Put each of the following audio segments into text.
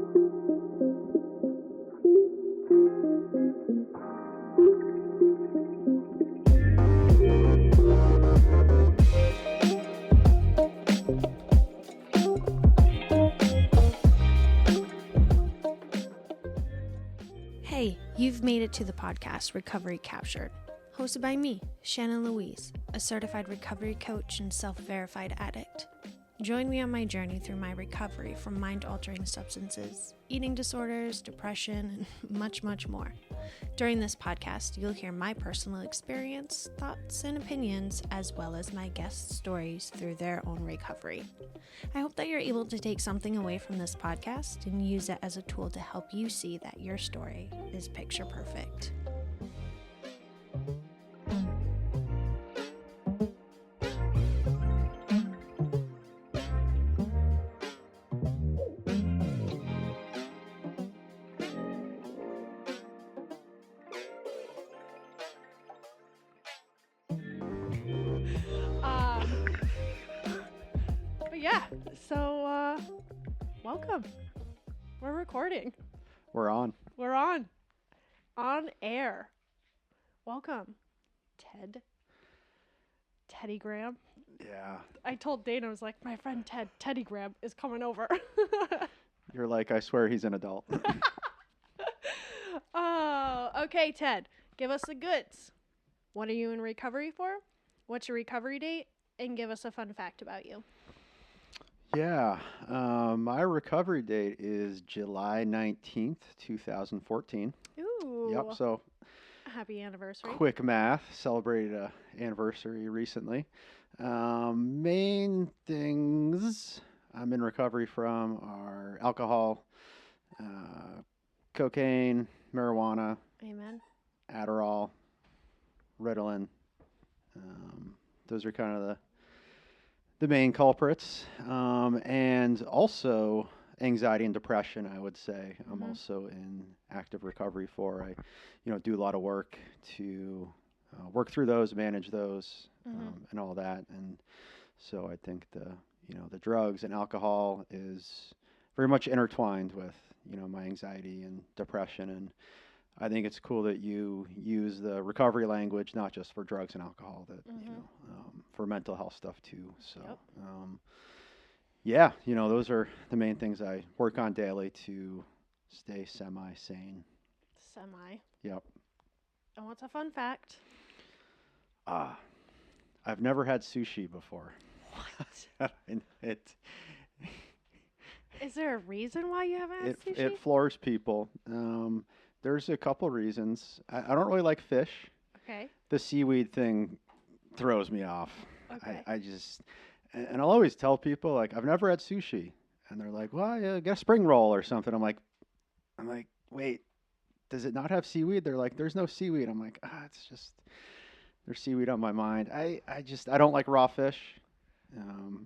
Hey, you've made it to the podcast Recovery Captured, hosted by me, Shannon Louise, a certified recovery coach and self-verified addict. Join me on my journey through my recovery from mind-altering substances, eating disorders, depression, and much, much more. During this podcast, you'll hear my personal experience, thoughts, and opinions, as well as my guests' stories through their own recovery. I hope that you're able to take something away from this podcast and use it as a tool to help you see that your story is picture perfect. Welcome. We're recording. We're on. We're on. On air. Welcome, Teddy Graham. Yeah. I told Dana, I was like, my friend Teddy Graham is coming over. You're like, I swear he's an adult. Oh, okay, Ted. Give us the goods. What are you in recovery for? What's your recovery date? And give us a fun fact about you. Yeah. My recovery date is July 19th, 2014. Ooh. Yep. So happy anniversary. Quick math. Celebrated an anniversary recently. Main things I'm in recovery from are alcohol, cocaine, marijuana, Amen. Adderall, Ritalin. Those are kind of the main culprits, and also anxiety and depression, I would say. I'm also in active recovery for. I, do a lot of work to work through those, manage those, and all that. And so I think the drugs and alcohol is very much intertwined with, my anxiety and depression. And I think it's cool that you use the recovery language, not just for drugs and alcohol, that, for mental health stuff too. So, those are the main things I work on daily to stay semi-sane. Yep. And what's a fun fact? I've never had sushi before. What? Is there a reason why you haven't had sushi? It floors people. There's a couple reasons. I don't really like fish. Okay. The seaweed thing throws me off. Okay. I just, and I'll always tell people, like, I've never had sushi. And they're like, well, yeah, get a spring roll or something. I'm like, wait, does it not have seaweed? They're like, there's no seaweed. I'm like, it's just, there's seaweed on my mind. I don't like raw fish.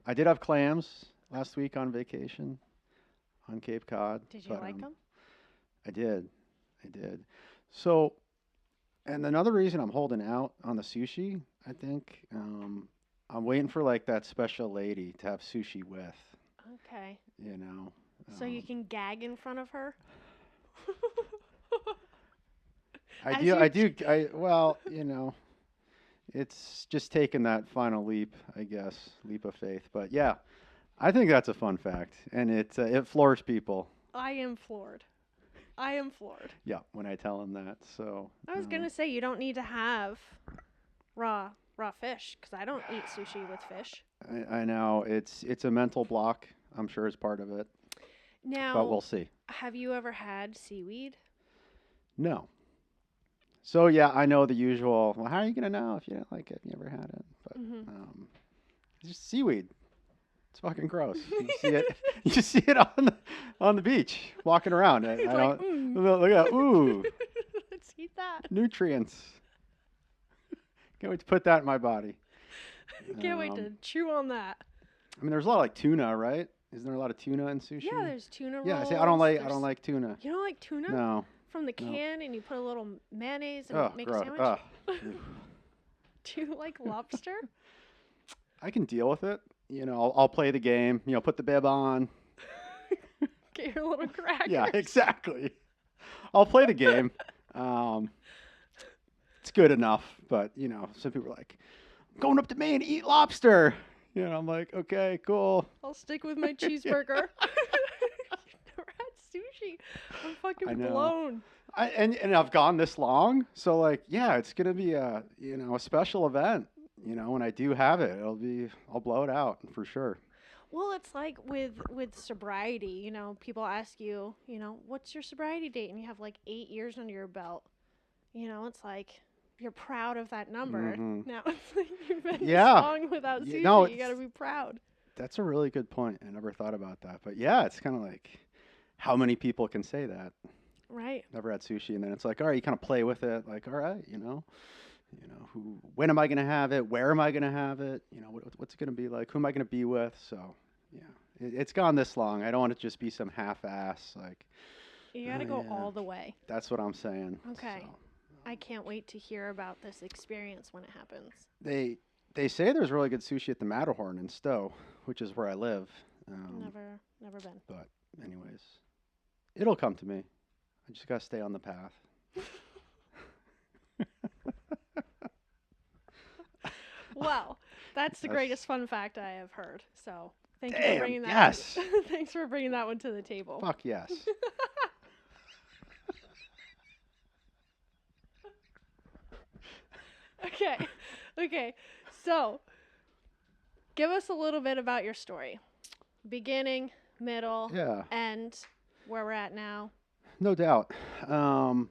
I did have clams last week on vacation on Cape Cod. Did you like them? I did. So, and another reason I'm holding out on the sushi, I think, I'm waiting for like that special lady to have sushi with. Okay. So you can gag in front of her? It's just taking that final leap of faith. But yeah, I think that's a fun fact, and it floors people. I am floored. Yeah, when I tell them that. So I was gonna say you don't need to have raw fish because I don't eat sushi with fish. I know it's a mental block. I'm sure it's part of it. Now, but we'll see. Have you ever had seaweed? No. So yeah, I know the usual. Well, how are you gonna know if you don't like it? You never had it, but it's just seaweed. It's fucking gross. You see it on the beach, walking around. Look at ooh. Let's eat that. Nutrients. Can't wait to put that in my body. Can't wait to chew on that. I mean, there's a lot of like tuna, right? Isn't there a lot of tuna in sushi? Yeah, there's tuna rolls. Yeah, see, I don't like tuna. You don't like tuna? No. From the can, and you put a little mayonnaise and make gross. a sandwich? Do you like lobster? I can deal with it. I'll play the game. Put the bib on. Okay, your little crackers. Yeah, exactly. I'll play the game. It's good enough, but some people are like, I'm going up to Maine to eat lobster. I'm like, okay, cool. I'll stick with my cheeseburger. Never had sushi. I'm fucking I know. blown. And I've gone this long, so like, yeah, it's gonna be a a special event. When I do have it, I'll blow it out for sure. Well, it's like with sobriety, people ask you, what's your sobriety date? And you have like 8 years under your belt. It's like you're proud of that number. Mm-hmm. Now it's like you've been Yeah. long without sushi. No, You got to be proud. That's a really good point. I never thought about that. But yeah, it's kind of like how many people can say that? Right. Never had sushi, and then it's like, all right, you kind of play with it, like, all right, when am I going to have it? Where am I going to have it? What's it going to be like? Who am I going to be with? So, yeah, it's gone this long. I don't want it to just be some half-ass, like. You got to go all the way. That's what I'm saying. Okay. So. I can't wait to hear about this experience when it happens. They say there's really good sushi at the Matterhorn in Stowe, which is where I live. Never been. But anyways, it'll come to me. I just got to stay on the path. Well, that's the greatest fun fact I have heard. So thank you Damn, for bringing that. yes. Thanks for bringing that one to the table. Fuck yes. Okay. So, give us a little bit about your story. Beginning, middle, end, where we're at now. No doubt. I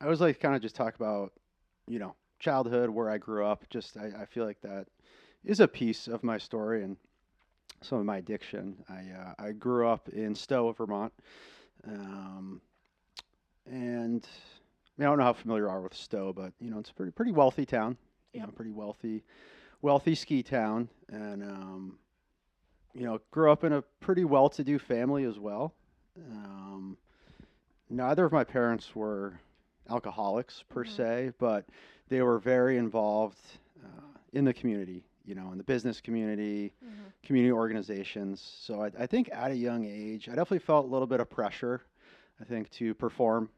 always like kind of just talk about, childhood, where I grew up. Just I feel like that is a piece of my story and some of my addiction. I grew up in Stowe, Vermont, and I don't know how familiar you are with Stowe, but it's a pretty wealthy town. Yep. Pretty wealthy ski town, and grew up in a pretty well-to-do family as well. Neither of my parents were alcoholics per se, but they were very involved in the community, in the business community, community organizations. So I think at a young age, I definitely felt a little bit of pressure, I think, to perform,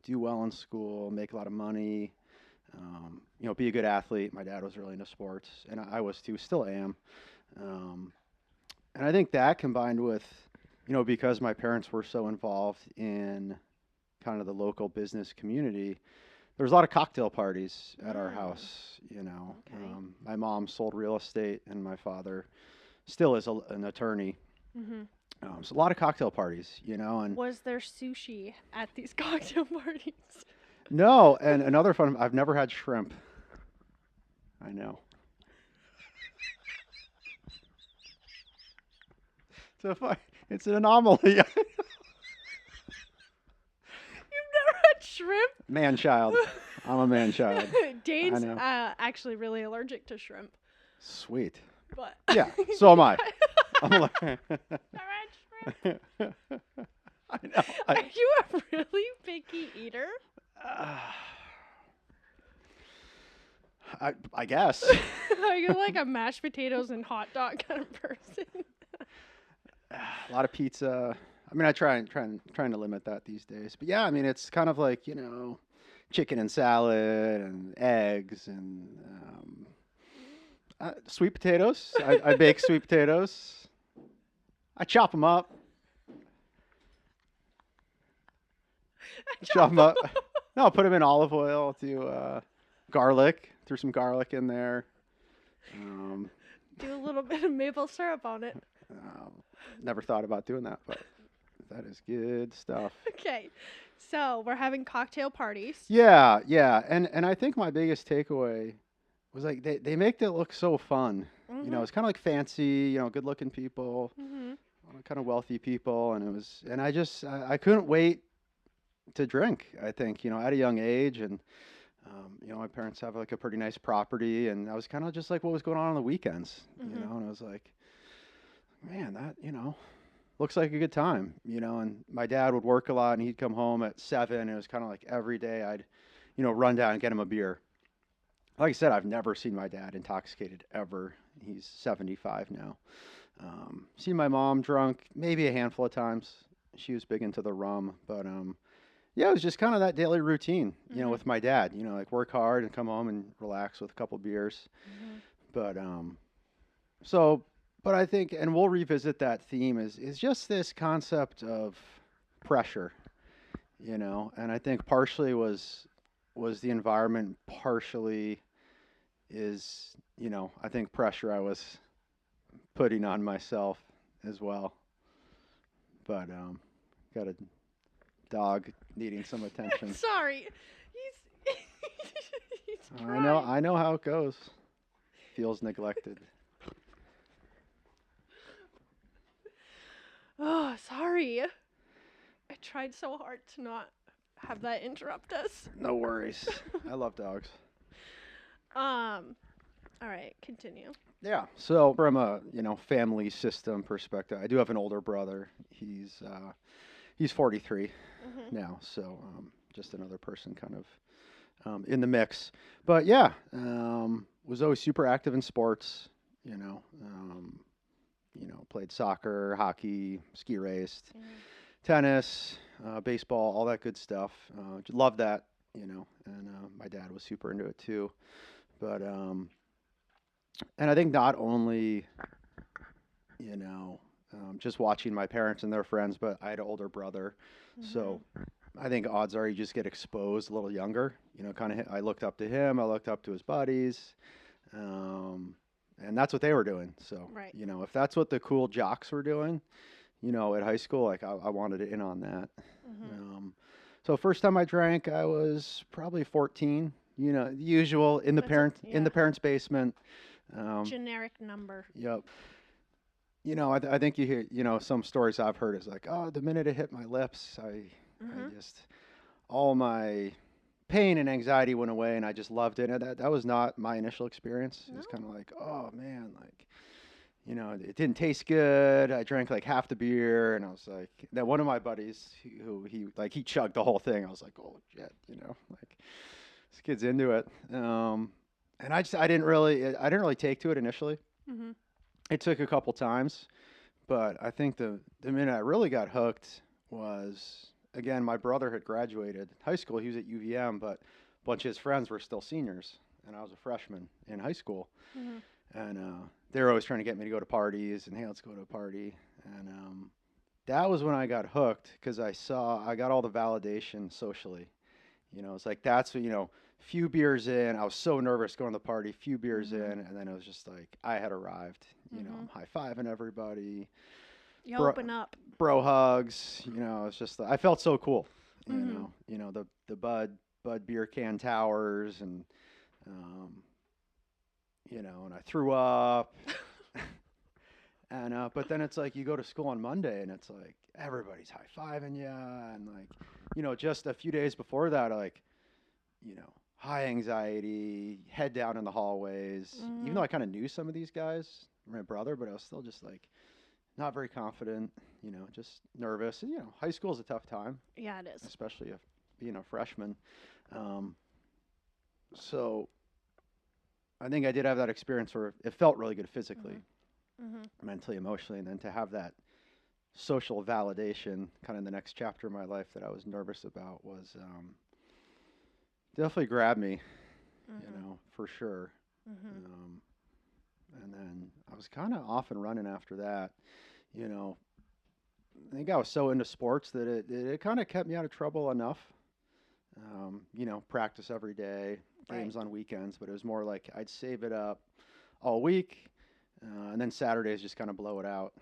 do well in school, make a lot of money, be a good athlete. My dad was really into sports, and I was too, still am. And I think that combined with, because my parents were so involved in kind of the local business community, there was a lot of cocktail parties at our house, Okay. My mom sold real estate, and my father still is an attorney. So a lot of cocktail parties, and Was there sushi at these cocktail parties? no, and another fun, I've never had shrimp. I know. It's an anomaly. You've never had shrimp? Man-child. I'm a man-child. Dane's I know. actually really allergic to shrimp. Sweet. But Yeah, so am I. I'm like, Never had shrimp. I know. Are you a really picky eater? I guess. Are you like a mashed potatoes and hot dog kind of person? A lot of pizza. I mean, trying to limit that these days. But yeah, I mean, it's kind of like, chicken and salad and eggs and sweet potatoes. I bake sweet potatoes. I chop them up. Chop them up. No, put them in olive oil. Do garlic. Threw some garlic in there. Do a little bit of maple syrup on it. Never thought about doing that, but that is good stuff. Okay, so we're having cocktail parties. Yeah, and I think my biggest takeaway was like they make it look so fun. It's kind of like fancy, good-looking people, kind of wealthy people, and I couldn't wait to drink. I think at a young age, and my parents have like a pretty nice property, and I was kind of just like, what was going on the weekends, and I was like, man, that looks like a good time, and my dad would work a lot, and he'd come home at 7, and it was kind of like every day I'd run down and get him a beer. Like I said, I've never seen my dad intoxicated ever. He's 75 now. Seen my mom drunk maybe a handful of times. She was big into the rum, but yeah, it was just kind of that daily routine, with my dad. Like work hard and come home and relax with a couple beers. But so, but I think, and we'll revisit that theme is just this concept of pressure, and I think partially was the environment, partially is, I think pressure I was putting on myself as well. But got a dog needing some attention. Sorry. He's I know how it goes. Feels neglected. Oh, sorry. I tried so hard to not have that interrupt us. No worries. I love dogs. All right, continue. Yeah. So from a family system perspective, I do have an older brother. He's 43 now, so just another person kind of in the mix. But yeah, was always super active in sports. Played soccer, hockey, ski raced, tennis, baseball, all that good stuff. Loved that, and my dad was super into it too. But and I think not only, just watching my parents and their friends, but I had an older brother, so I think odds are you just get exposed a little younger. I looked up to him, I looked up to his buddies, and that's what they were doing. So, Right. If that's what the cool jocks were doing, at high school, like I wanted in on that. So first time I drank, I was probably 14. The usual in the in the parents' basement. Generic number. Yep. I think you hear, some stories I've heard is like, oh, the minute it hit my lips, I just, all my pain and anxiety went away and I just loved it. And that was not my initial experience. It was kind of like, oh man, like, it didn't taste good. I drank like half the beer and I was like, then one of my buddies he chugged the whole thing. I was like, oh shit, like this kid's into it. And I didn't really take to it initially. It took a couple times, but I think the minute I really got hooked was, again, my brother had graduated high school. He was at UVM, but a bunch of his friends were still seniors, and I was a freshman in high school. And they were always trying to get me to go to parties, and hey, let's go to a party. And that was when I got hooked because I got all the validation socially. It's like that's what, few beers in, I was so nervous going to the party, few beers in, and then it was just like I had arrived. I'm high-fiving everybody. You open up. Bro hugs, it's just I felt so cool. The Bud beer can towers and and I threw up. And but then it's like you go to school on Monday and it's like everybody's high-fiving you and like just a few days before that like high anxiety, head down in the hallways. Even though I kind of knew some of these guys, my brother, but I was still just like not very confident, just nervous. And, high school is a tough time. Yeah, it is. Especially if being a freshman. So I think I did have that experience where it felt really good physically, mentally, emotionally, and then to have that social validation kind of in the next chapter of my life that I was nervous about was definitely grabbed me, for sure. And then I was kind of off and running after that. I think I was so into sports that it kind of kept me out of trouble enough. Practice every day, games on weekends, but it was more like I'd save it up all week, and then Saturdays just kind of blow it out.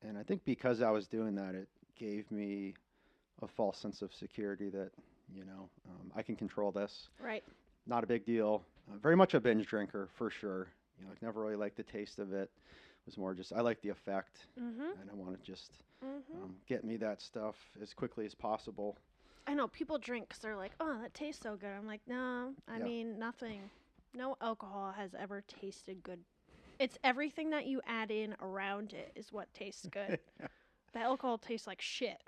And I think because I was doing that, it gave me a false sense of security that, I can control this. Right. Not a big deal. Very much a binge drinker for sure. I never really liked the taste of it. It was more just I like the effect, and I want to just get me that stuff as quickly as possible. I know people drink because they're like, oh, that tastes so good. I'm like, no, I mean, nothing. No alcohol has ever tasted good. It's everything that you add in around it is what tastes good. The alcohol tastes like shit.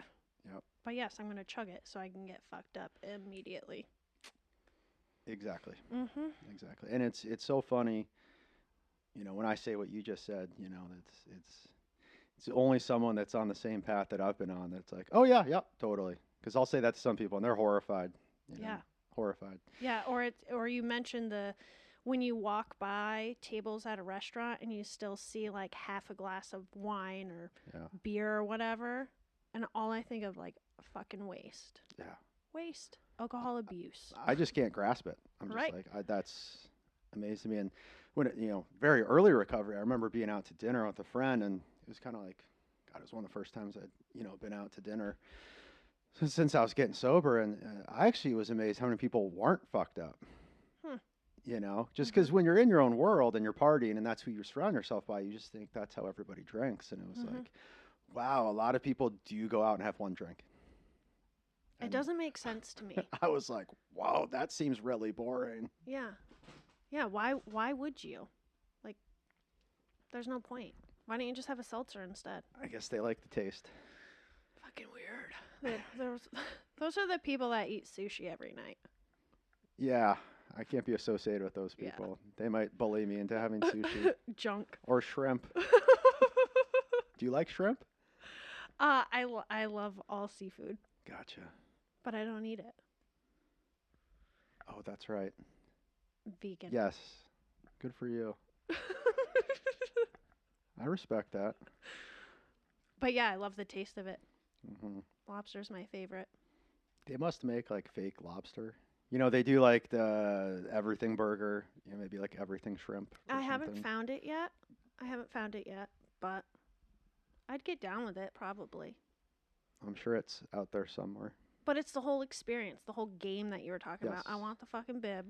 Yep. But yes, I'm going to chug it so I can get fucked up immediately. Exactly. Exactly. And it's so funny, when I say what you just said, it's It's only someone that's on the same path that I've been on that's like, oh yeah, yep, totally. Because I'll say that to some people and they're horrified. Yeah. Horrified. Yeah, or you mentioned when you walk by tables at a restaurant and you still see like half a glass of wine or beer or whatever, and all I think of like fucking waste. Yeah. Waste. Alcohol abuse. I just can't grasp it. I'm just Right. like, that's amazing to me. And when very early recovery, I remember being out to dinner with a friend, and it was kind of like, God, it was one of the first times I'd been out to dinner since I was getting sober, and I actually was amazed how many people weren't fucked up. Just because when you're in your own world and you're partying and that's who you surround yourself by, you just think that's how everybody drinks. And it was like, wow, a lot of people do go out and have one drink. It doesn't make sense to me. I was like, wow, that seems really boring. Yeah. Yeah, why would you? Like, there's no point. Why don't you just have a seltzer instead? I guess they like the taste. Fucking weird. Those are the people that eat sushi every night. Yeah, I can't be associated with those people. Yeah. They might bully me into having sushi. Junk. Or shrimp. Do you like shrimp? I love all seafood. Gotcha. But I don't eat it. Oh, that's right. Vegan. Yes. Good for you. I respect that. But yeah, I love the taste of it. Mm-hmm. Lobster's my favorite. They must make like fake lobster. They do like the everything burger, maybe like everything shrimp. I haven't found it yet, but I'd get down with it probably. I'm sure it's out there somewhere. But it's the whole experience, the whole game that you were talking about. I want the fucking bib.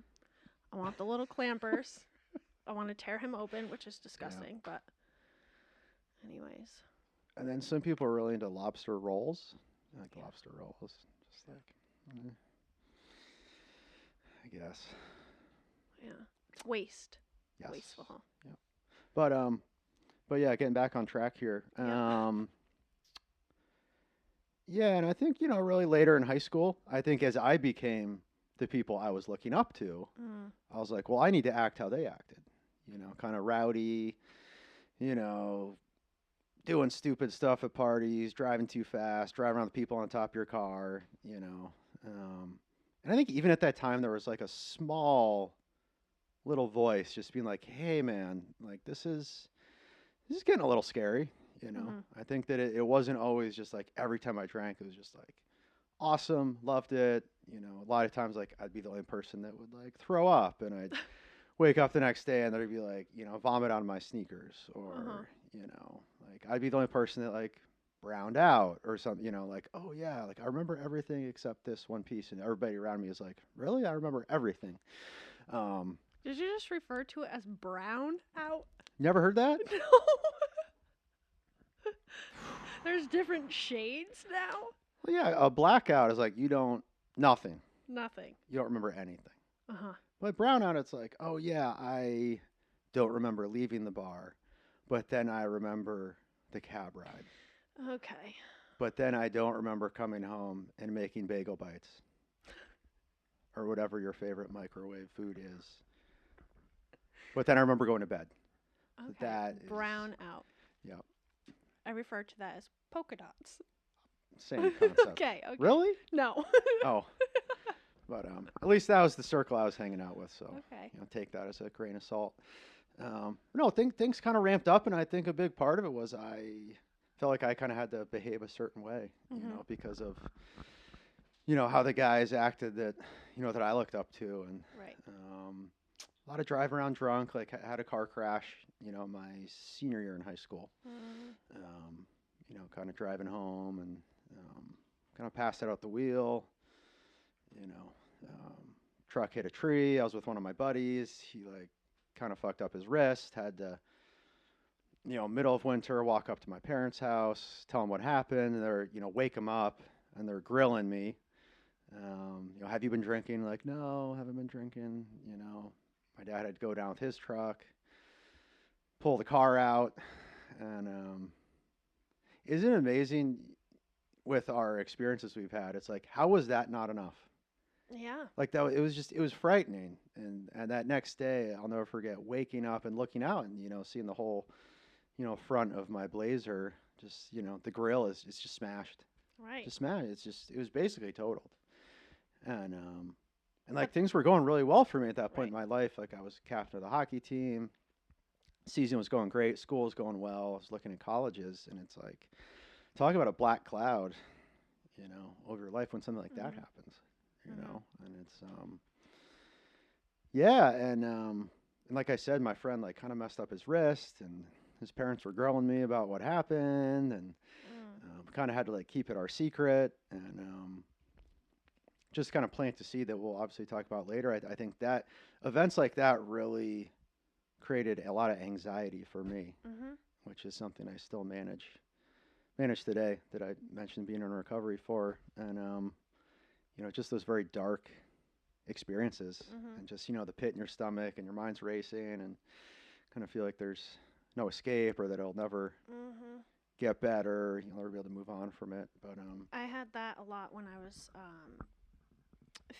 I want the little clampers. I want to tear him open, which is disgusting, but anyways. And then some people are really into lobster rolls. I like lobster rolls. Just like, I guess. Yeah. It's waste. Yes. Wasteful. Yeah. But yeah, getting back on track here. Yeah, and I think, really later in high school, I think as I became the people I was looking up to, I was like, well, I need to act how they acted. Kind of rowdy, doing stupid stuff at parties, driving too fast, driving around the people on top of your car, and I think even at that time, there was like a small little voice just being like, hey, man, like this is getting a little scary. I think that it wasn't always just like every time I drank, it was just like awesome, loved it. A lot of times like I'd be the only person that would like throw up, and I'd wake up the next day and there'd be like, vomit on my sneakers, or, like I'd be the only person that like browned out or something, like, oh yeah, like I remember everything except this one piece, and everybody around me is like, really? I remember everything. Did you just refer to it as browned out? Never heard that? No. There's different shades now? Well, yeah, a blackout is like nothing. Nothing. You don't remember anything. Uh-huh. But brownout, it's like, oh yeah, I don't remember leaving the bar, but then I remember the cab ride. Okay. But then I don't remember coming home and making bagel bites or whatever your favorite microwave food is. But then I remember going to bed. Okay. That brown out. Yep. I refer to that as polka dots. Same concept. Okay. Really? No. Oh. But at least that was the circle I was hanging out with. So okay. Take that as a grain of salt. No, things kind of ramped up, and I think a big part of it was I felt like I kind of had to behave a certain way, because of how the guys acted that that I looked up to, and right. A lot of drive around drunk. Like I had a car crash, my senior year in high school. Kind of driving home and kind of passed out the wheel. Truck hit a tree. I was with one of my buddies. He like kind of fucked up his wrist. Had to, middle of winter, walk up to my parents' house, tell them what happened. And they're, wake them up, and they're grilling me. Have you been drinking? Like, no, haven't been drinking. My dad had to go down with his truck, pull the car out, and isn't it amazing with our experiences we've had? It's like, how was that not enough? Yeah. Like that, it was frightening. And that next day, I'll never forget waking up and looking out and, seeing the whole, front of my Blazer just, the grill it's just smashed. Right. Just smashed. It was basically totaled. And like things were going really well for me at that point in my life. Like I was captain of the hockey team. Season was going great. School was going well. I was looking at colleges, and it's like, talk about a black cloud, over your life when something like that happens, and it's, yeah. And like I said, my friend like kind of messed up his wrist, and his parents were grilling me about what happened, and kind of had to like keep it our secret, and just kind of plant the seed that we'll obviously talk about later. I think that events like that really created a lot of anxiety for me, which is something I still manage today, that I mentioned being in recovery for. And just those very dark experiences, and just the pit in your stomach, and your mind's racing, and kind of feel like there's no escape, or that it'll never get better, you'll never be able to move on from it. But I had that a lot when I was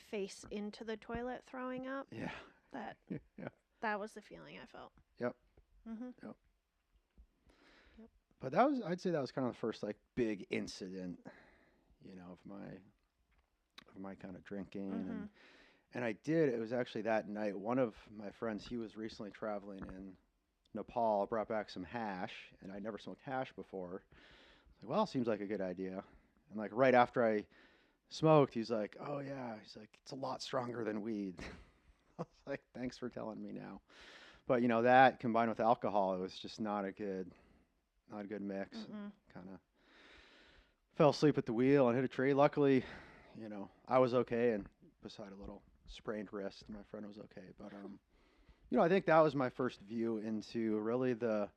face into the toilet throwing up. Yeah. That Yeah. that was the feeling I felt. Yep. Yep. But I'd say that was kind of the first like big incident, of my kind of drinking. And it was actually that night, one of my friends, he was recently traveling in Nepal, brought back some hash, and I'd never smoked hash before. Like, well, seems like a good idea. And like right after I smoked, he's like, "Oh yeah," he's like, "it's a lot stronger than weed." I was like, "Thanks for telling me now." But that combined with alcohol, it was just not a good mix. Kind of fell asleep at the wheel and hit a tree. Luckily, I was okay, and beside a little sprained wrist, my friend was okay. But I think that was my first view into really the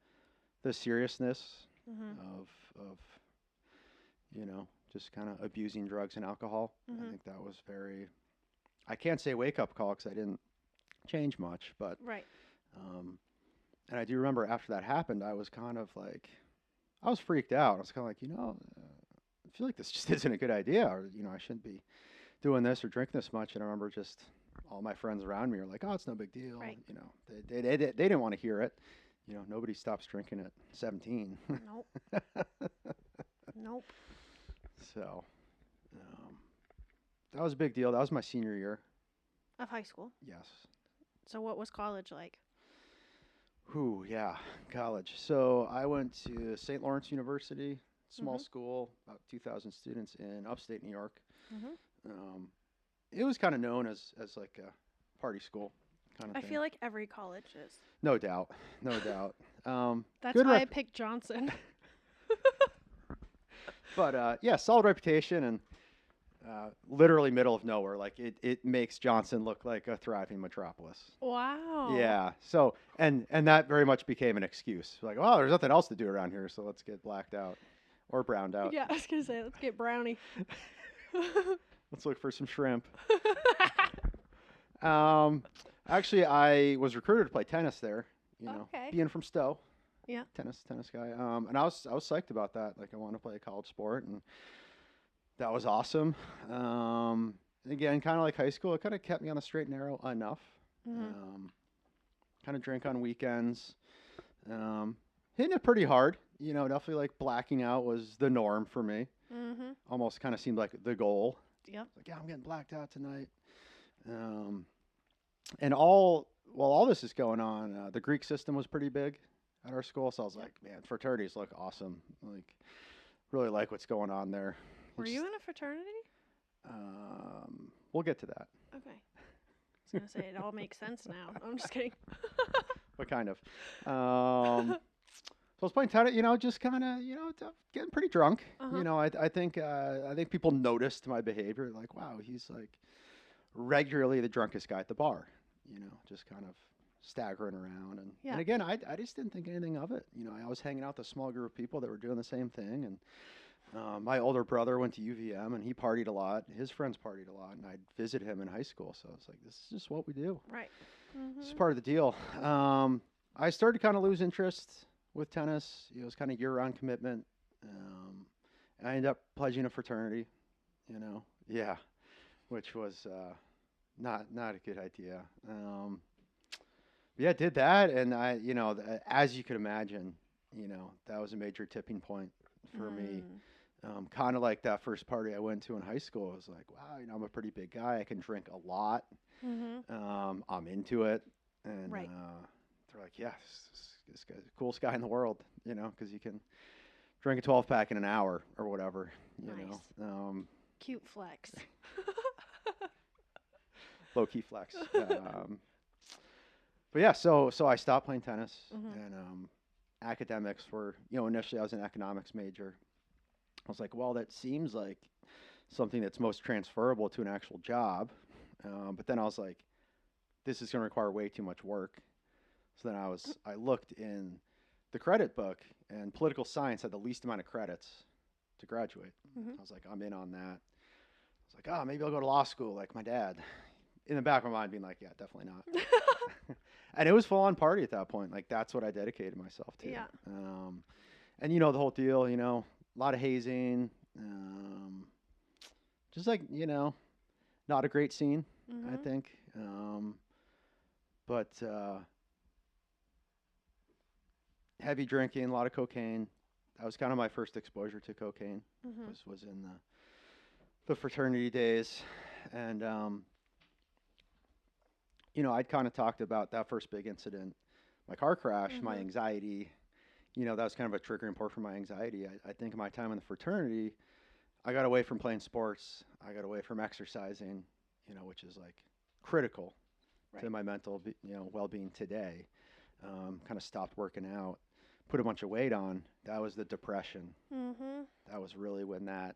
seriousness of just kind of abusing drugs and alcohol. I think that was I can't say wake up call because I didn't change much, but and I do remember after that happened, I was kind of like, I was freaked out. I was kind of like, I feel like this just isn't a good idea, or I shouldn't be doing this or drinking this much. And I remember just all my friends around me were like, "Oh, it's no big deal." Right. They didn't want to hear it. Nobody stops drinking at 17. Nope. Nope. So that was a big deal. That was my senior year. Of high school. Yes. So what was college like? Yeah, college. So I went to St. Lawrence University, small school, about 2,000 students in upstate New York. It was kind of known as like a party school kind of thing. I feel like every college is. No doubt. That's why I picked Johnson. But yeah, solid reputation, and literally middle of nowhere. Like it makes Johnson look like a thriving metropolis. Wow. Yeah. So and that very much became an excuse. Like, oh, there's nothing else to do around here, so let's get blacked out or browned out. Yeah, I was gonna say let's get brownie. Let's look for some shrimp. Actually, I was recruited to play tennis there. Okay. Being from Stowe. Yeah. Tennis guy. And I was psyched about that. Like I wanted to play a college sport, and that was awesome. Again, kind of like high school, it kind of kept me on the straight and narrow enough. Kind of drink on weekends. Hitting it pretty hard. Definitely like blacking out was the norm for me. Almost kind of seemed like the goal. Yep. Like, yeah, I'm getting blacked out tonight. And while all this is going on, the Greek system was pretty big at our school. So I was like, man, fraternities look awesome. Like, really like what's going on there. Were you in a fraternity? We'll get to that. Okay. I was going to say, it all makes sense now. I'm just kidding. What kind of? So I was playing tennis, just kind of, getting pretty drunk. I think people noticed my behavior. Like, wow, he's like regularly the drunkest guy at the bar, just kind of staggering around. And again, I just didn't think anything of it. I was hanging out with a small group of people that were doing the same thing. And my older brother went to UVM, and he partied a lot. His friends partied a lot, and I'd visit him in high school. So I was like, this is just what we do. Right. This is part of the deal. I started to kind of lose interest with tennis. It was kind of year-round commitment. And I ended up pledging a fraternity, yeah, which was not a good idea. Yeah, did that, and I, as you could imagine, that was a major tipping point for me. Mm. Kind of like that first party I went to in high school. I was like, wow, I'm a pretty big guy. I can drink a lot. Mm-hmm. I'm into it. And Right. they're like, yeah, this guy's the coolest guy in the world, because you can drink a 12 pack in an hour or whatever, Nice. Cute flex. low key flex. But yeah, so I stopped playing tennis, Mm-hmm. and academics were, initially I was an economics major. I was like, well, that seems like something that's most transferable to an actual job. But then I was like, this is going to require way too much work. So then I looked in the credit book, and political science had the least amount of credits to graduate. Mm-hmm. I was like, I'm in on that. I was like, oh, maybe I'll go to law school like my dad. In the back of my mind, being like, yeah, definitely not. And it was full on party at that point. Like that's what I dedicated myself to. Yeah. And the whole deal. A lot of hazing. Just like not a great scene, I Mm-hmm. think. But heavy drinking, a lot of cocaine. That was kind of my first exposure to cocaine. Mm-hmm. Was in the fraternity days, and I'd kind of talked about that first big incident, my car crash, my Mm-hmm. anxiety. That was kind of a triggering point for my anxiety. I think in my time in the fraternity, I got away from playing sports. I got away from exercising, which is like critical to Right. my mental, well-being today. Kind of stopped working out, put a bunch of weight on. That was the depression. Mm-hmm. That was really when I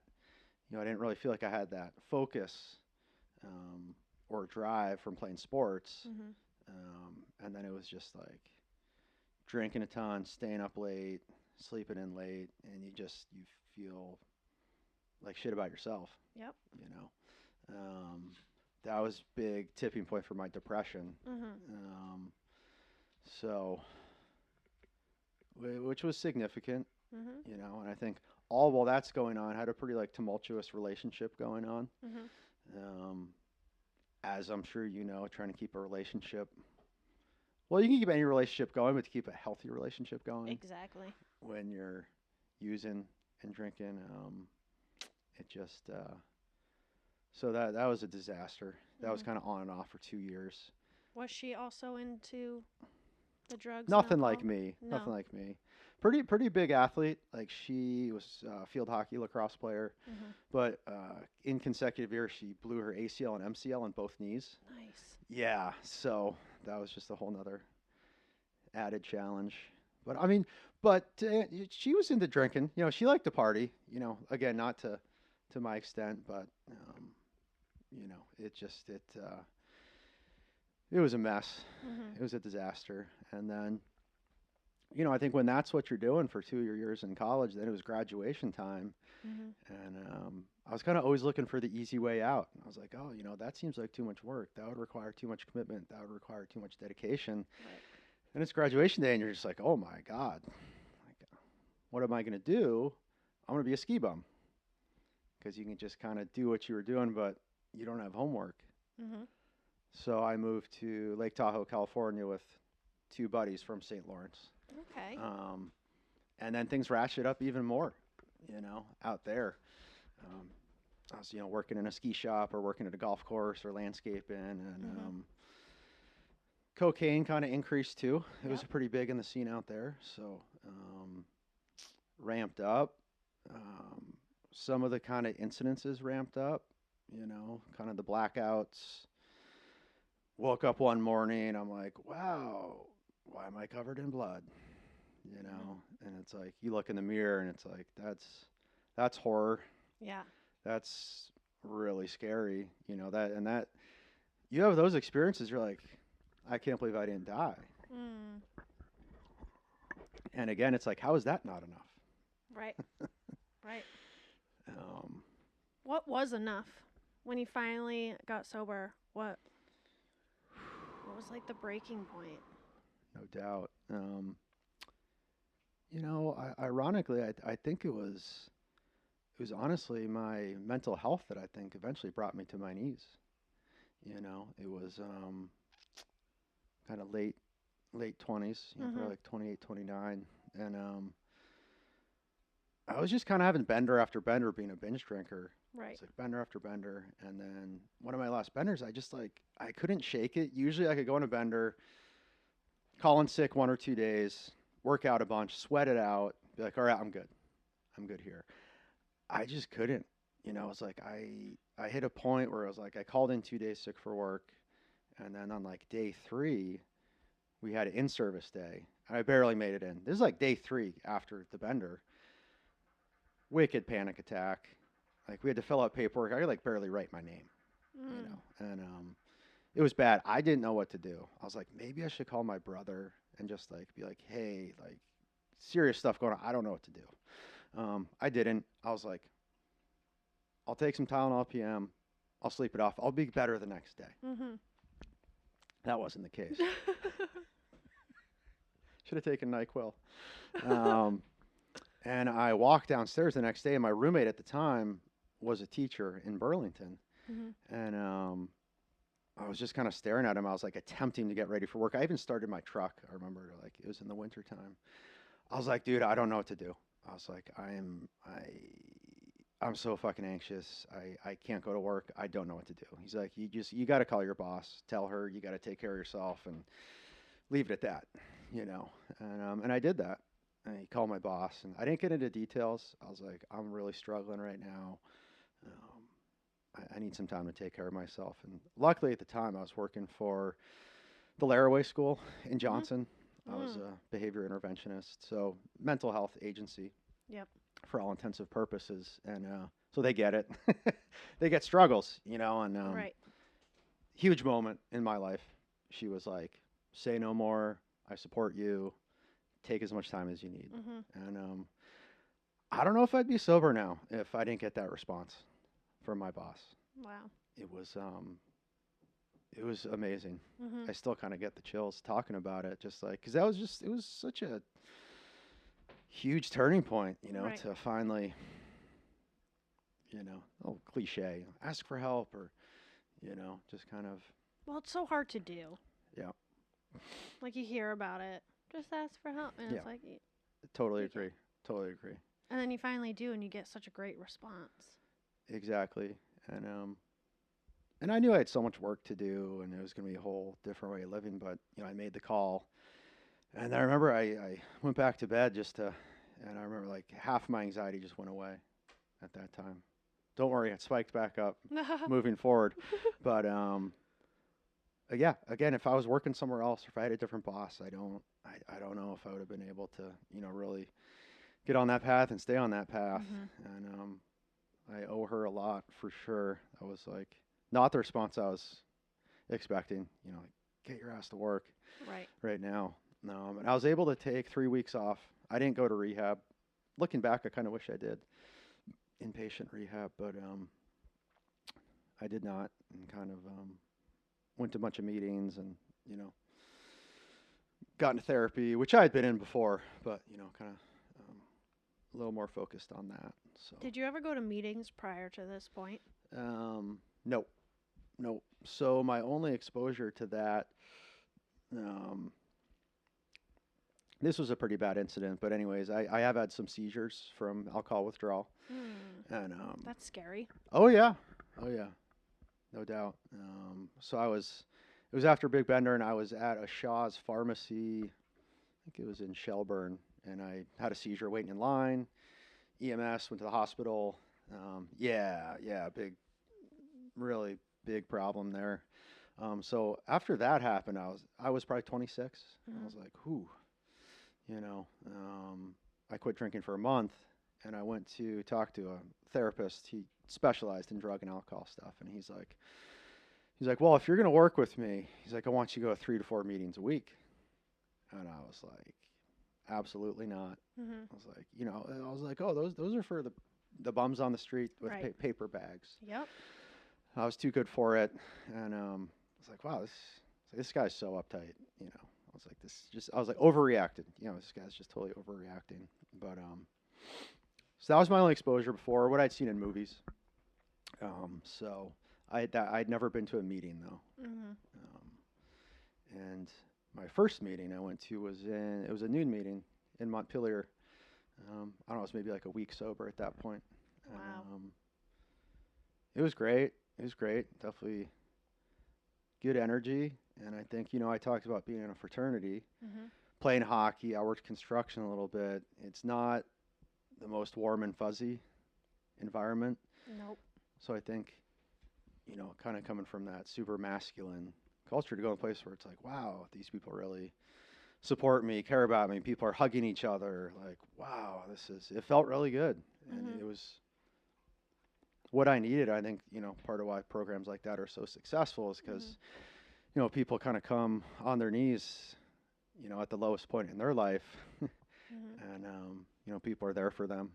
didn't really feel like I had that focus um, or drive from playing sports. Mm-hmm. And then it was just like drinking a ton, staying up late, sleeping in late, and you feel like shit about yourself. Yep. You know, that was big tipping point for my depression. Mm-hmm. So, which was significant, Mm-hmm. and I think all while that's going on, I had a pretty like tumultuous relationship going on. Mm-hmm. Um, as I'm sure trying to keep a relationship. Well, you can keep any relationship going, but to keep a healthy relationship going Exactly. when you're using and drinking, it just so that was a disaster. That was Mm-hmm. kind of on and off for 2 years. Was she also into the drugs and Nothing like alcohol? me. Nothing No. like me. Pretty big athlete. Like she was a field hockey lacrosse player, Mm-hmm. but in consecutive years she blew her ACL and MCL in both knees. Nice. Yeah, so that was just a whole nother added challenge. But I mean, she was into drinking. She liked to party. Again, not to my extent, but it was a mess. Mm-hmm. It was a disaster. And then I think when that's what you're doing for 2 years in college, then it was graduation time, Mm-hmm. and I was kind of always looking for the easy way out. I was like, oh, that seems like too much work. That would require too much commitment. That would require too much dedication. Right. And it's graduation day, and you're just like, oh my God, like, what am I going to do? I'm going to be a ski bum because you can just kind of do what you were doing, but you don't have homework. Mm-hmm. So I moved to Lake Tahoe, California with two buddies from St. Lawrence. Okay. And then things ratchet up even more, out there. Um, I was, working in a ski shop or working at a golf course or landscaping, and Mm-hmm. cocaine kind of increased too. It was Yep. pretty big in the scene out there, so ramped up. Um, some of the kind of incidences ramped up, kind of the blackouts. Woke up one morning, I'm like, wow, why am I covered in blood? And it's like you look in the mirror and it's like that's horror. Yeah. That's really scary. That you have those experiences, you're like, I can't believe I didn't die. Mm. And again, it's like, how is that not enough? Right. Right. Um, What was enough when you finally got sober? What was like the breaking point? no doubt. Ironically, I think it was honestly my mental health that I think eventually brought me to my knees. It was kind of late 20s, probably Mm-hmm. like 28, 29, and I was just kind of having bender after bender, being a binge drinker. Right. It's like bender after bender. And then one of my last benders, I just like, I couldn't shake it. Usually I could go on a bender, call in sick 1 or 2 days, work out a bunch, sweat it out, be like, all right, I'm good. I'm good here. I just couldn't. It's like I hit a point where I was like, I called in 2 days sick for work. And then on like day 3, we had an in-service day. I barely made it in. This is like day 3 after the bender. Wicked panic attack. Like we had to fill out paperwork. I could like barely write my name, and it was bad. I didn't know what to do. I was like, maybe I should call my brother and just like be like, hey, like serious stuff going on. I don't know what to do. I didn't. I was like, I'll take some Tylenol PM. I'll sleep it off. I'll be better the next day. Mm-hmm. That wasn't the case. Should have taken NyQuil. And I walked downstairs the next day, and my roommate at the time was a teacher in Burlington. Mm-hmm. And I was just kind of staring at him. I was like attempting to get ready for work. I even started my truck. I remember like it was in the winter time. I was like, dude, I don't know what to do. I was like, I'm so fucking anxious. I can't go to work. I don't know what to do. He's like, you got to call your boss. Tell her you got to take care of yourself and leave it at that, And I did that. And he called my boss, and I didn't get into details. I was like, I'm really struggling right now. I need some time to take care of myself. And luckily at the time, I was working for the Laraway School in Johnson. I was a behavior interventionist, so mental health agency. Yep. For all intensive purposes, and so they get it. They get struggles, and Right. huge moment in my life. She was like, say no more. I support you. Take as much time as you need. Mm-hmm. And I don't know if I'd be sober now if I didn't get that response from my boss. Wow. It was amazing. Mm-hmm. I still kind of get the chills talking about it, just like, because it was such a huge turning point, Right. to finally, cliche, ask for help or, just kind of, Well, it's so hard to do. yeah. Like you hear about it, just ask for help, and Yeah. it's like, Totally you can't. agree. Totally agree. And then you finally do, and you get such a great response. Exactly. And I knew I had so much work to do and it was going to be a whole different way of living, but, I made the call. And I remember I went back to bed and I remember like half my anxiety just went away at that time. Don't worry, it spiked back up moving forward. But yeah, again, if I was working somewhere else or if I had a different boss, I don't know if I would have been able to, really get on that path and stay on that path. Mm-hmm. And I owe her a lot for sure. I was like, not the response I was expecting, like, get your ass to work right now. And I was able to take 3 weeks off. I didn't go to rehab. Looking back, I kind of wish I did inpatient rehab, but I did not, and kind of went to a bunch of meetings and, got into therapy, which I had been in before, but, kind of a little more focused on that. So. Did you ever go to meetings prior to this point? No. So my only exposure to that, this was a pretty bad incident, but anyways, I have had some seizures from alcohol withdrawal. And That's scary. Oh yeah, no doubt. So it was after Big Bender, and I was at a Shaw's pharmacy. I think it was in Shelburne, and I had a seizure waiting in line. EMS went to the hospital. Really big problem there. So after that happened, I was probably 26. I was like, whew. I quit drinking for a month, and I went to talk to a therapist. He specialized in drug and alcohol stuff, and he's like, well, if you're gonna work with me, he's like, I want you to go to 3 to 4 meetings a week. And I was like, absolutely not. I was like, oh, those are for the bums on the street with paper bags. Yep. I was too good for it, and I was like, wow, this guy's so uptight. I was like overreacted. This guy's just totally overreacting. But so that was my only exposure before what I'd seen in movies. So I'd never been to a meeting though. And my first meeting I went to was a noon meeting in Montpelier. I don't know, it was maybe like a week sober at that point. Wow. It was great. It was great. Definitely good energy. And I think, I talked about being in a fraternity, Mm-hmm. playing hockey. I worked construction a little bit. It's not the most warm and fuzzy environment. Nope. So I think, kind of coming from that super masculine culture to go in a place where it's like, wow, these people really support me, care about me. People are hugging each other. Like, wow, it felt really good. And Mm-hmm. it was what I needed. I think, part of why programs like that are so successful is because, people kind of come on their knees, at the lowest point in their life. Mm-hmm. And, people are there for them,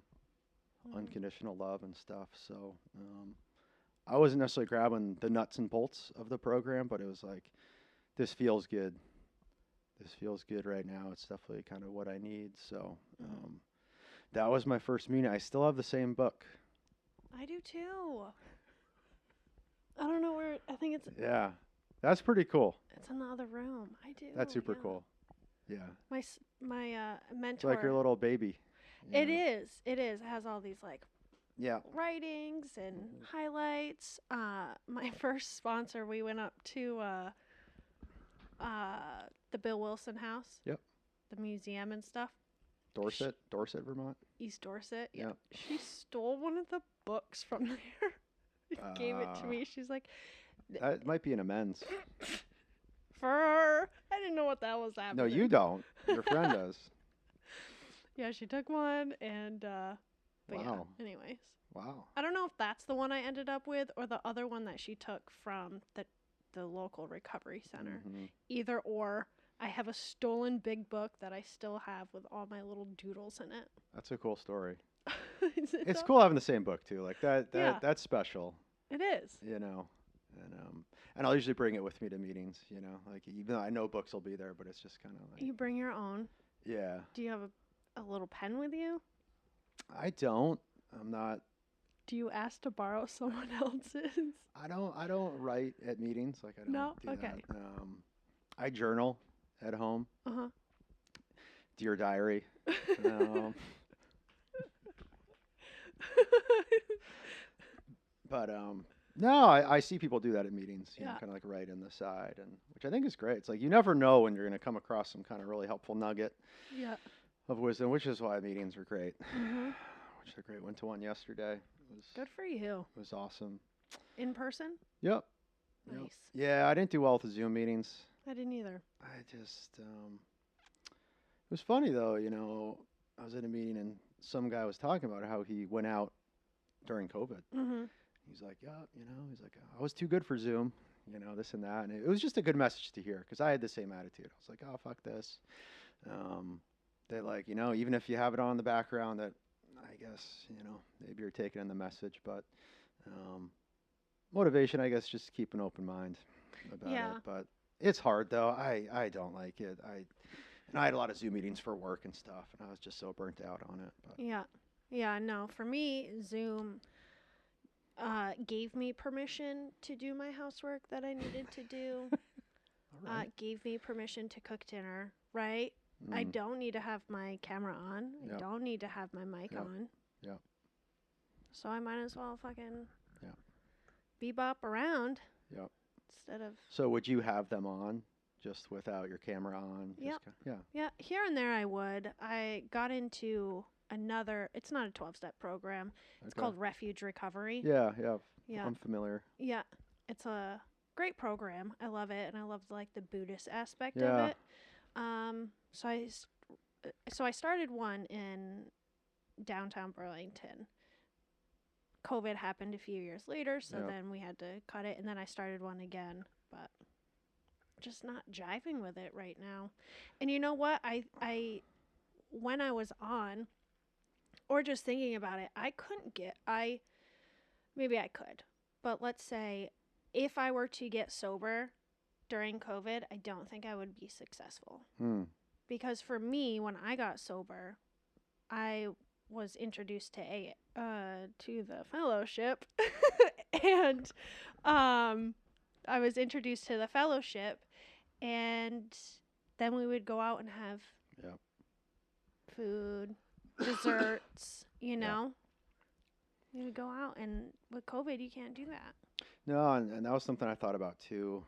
Mm-hmm. unconditional love and stuff. So, I wasn't necessarily grabbing the nuts and bolts of the program, but it was like, this feels good. This feels good right now. It's definitely kind of what I need. So, Mm-hmm. that was my first meeting. I still have the same book. I do too. I don't know where. I think Yeah, that's pretty cool. it's in the other room. I do. That's super yeah. cool. Yeah, My it's mentor. like your little baby. It is. It is. It has all these like Yeah. writings and highlights. My first sponsor, we went up to the Bill Wilson House. Yep. The museum and stuff. Dorset, Vermont. East Dorset. Yeah. Yep. She stole one of the books from there. Gave it to me. She's like, That might be an amends. for her. I didn't know what that was happening. No, you don't. Your friend does. Yeah, she took one and but Wow. yeah, anyways. Wow. I don't know if that's the one I ended up with or the other one that she took from the local recovery center. Mm-hmm. Either or. I have a stolen big book that I still have with all my little doodles in it. That's a cool story. Is it It's though? cool having the same book too. Like that Yeah. that's special, It is. And I'll usually bring it with me to meetings, like even though I know books will be there, but it's just kind of like, You bring your own. yeah. Do you have a little pen with you? I don't. I'm not. Do you ask to borrow someone else's? I don't write at meetings. Like I don't No? do Okay. that. I journal at home. Uh-huh. Dear diary. um, but no, I see people do that at meetings. Yeah. Kind of like write in the side, and which I think is great. It's like you never know when you're going to come across some kind of really helpful nugget Yeah. of wisdom, which is why meetings are great. Mm-hmm. Which are great. Went to one yesterday. Good for you. It was awesome. In person? Yep. Nice. Yep. Yeah, I didn't do well with the Zoom meetings. I didn't either. I just, it was funny though, I was at a meeting and some guy was talking about how he went out during COVID. Mm-hmm. He's like, yeah, he's like, I was too good for Zoom, this and that. And it was just a good message to hear because I had the same attitude. I was like, oh, fuck this. They like, even if you have it on in the background that I guess, maybe you're taking in the message, but motivation, I guess, just keep an open mind about it. But it's hard though. I don't like it. I had a lot of Zoom meetings for work and stuff, and I was just so burnt out on it. But. Yeah. No, for me, Zoom gave me permission to do my housework that I needed to do. All right. Gave me permission to cook dinner. Right. I don't need to have my camera on. I don't need to have my mic on. Yeah. So I might as well fucking bebop around. Yep. Instead of. So would you have them on just without your camera on? Yep. Yeah. Yeah. Here and there I would. I got into another. It's not a 12-step program. It's called Refuge Recovery. Yeah. Yeah. I'm familiar. Yeah. It's a great program. I love it, and I love like the Buddhist aspect Yeah. of it. So I started one in downtown Burlington. COVID happened a few years later, so then we had to cut it, and then I started one again, but just not jiving with it right now. And you know what? I when I was on, or just thinking about it, maybe I could, but let's say if I were to get sober during COVID, I don't think I would be successful. Because for me, when I got sober, I was introduced to the fellowship, and I was introduced to the fellowship, and then we would go out and have food, desserts, you Yeah. know. You would go out, and with COVID, you can't do that. No, and that was something I thought about too.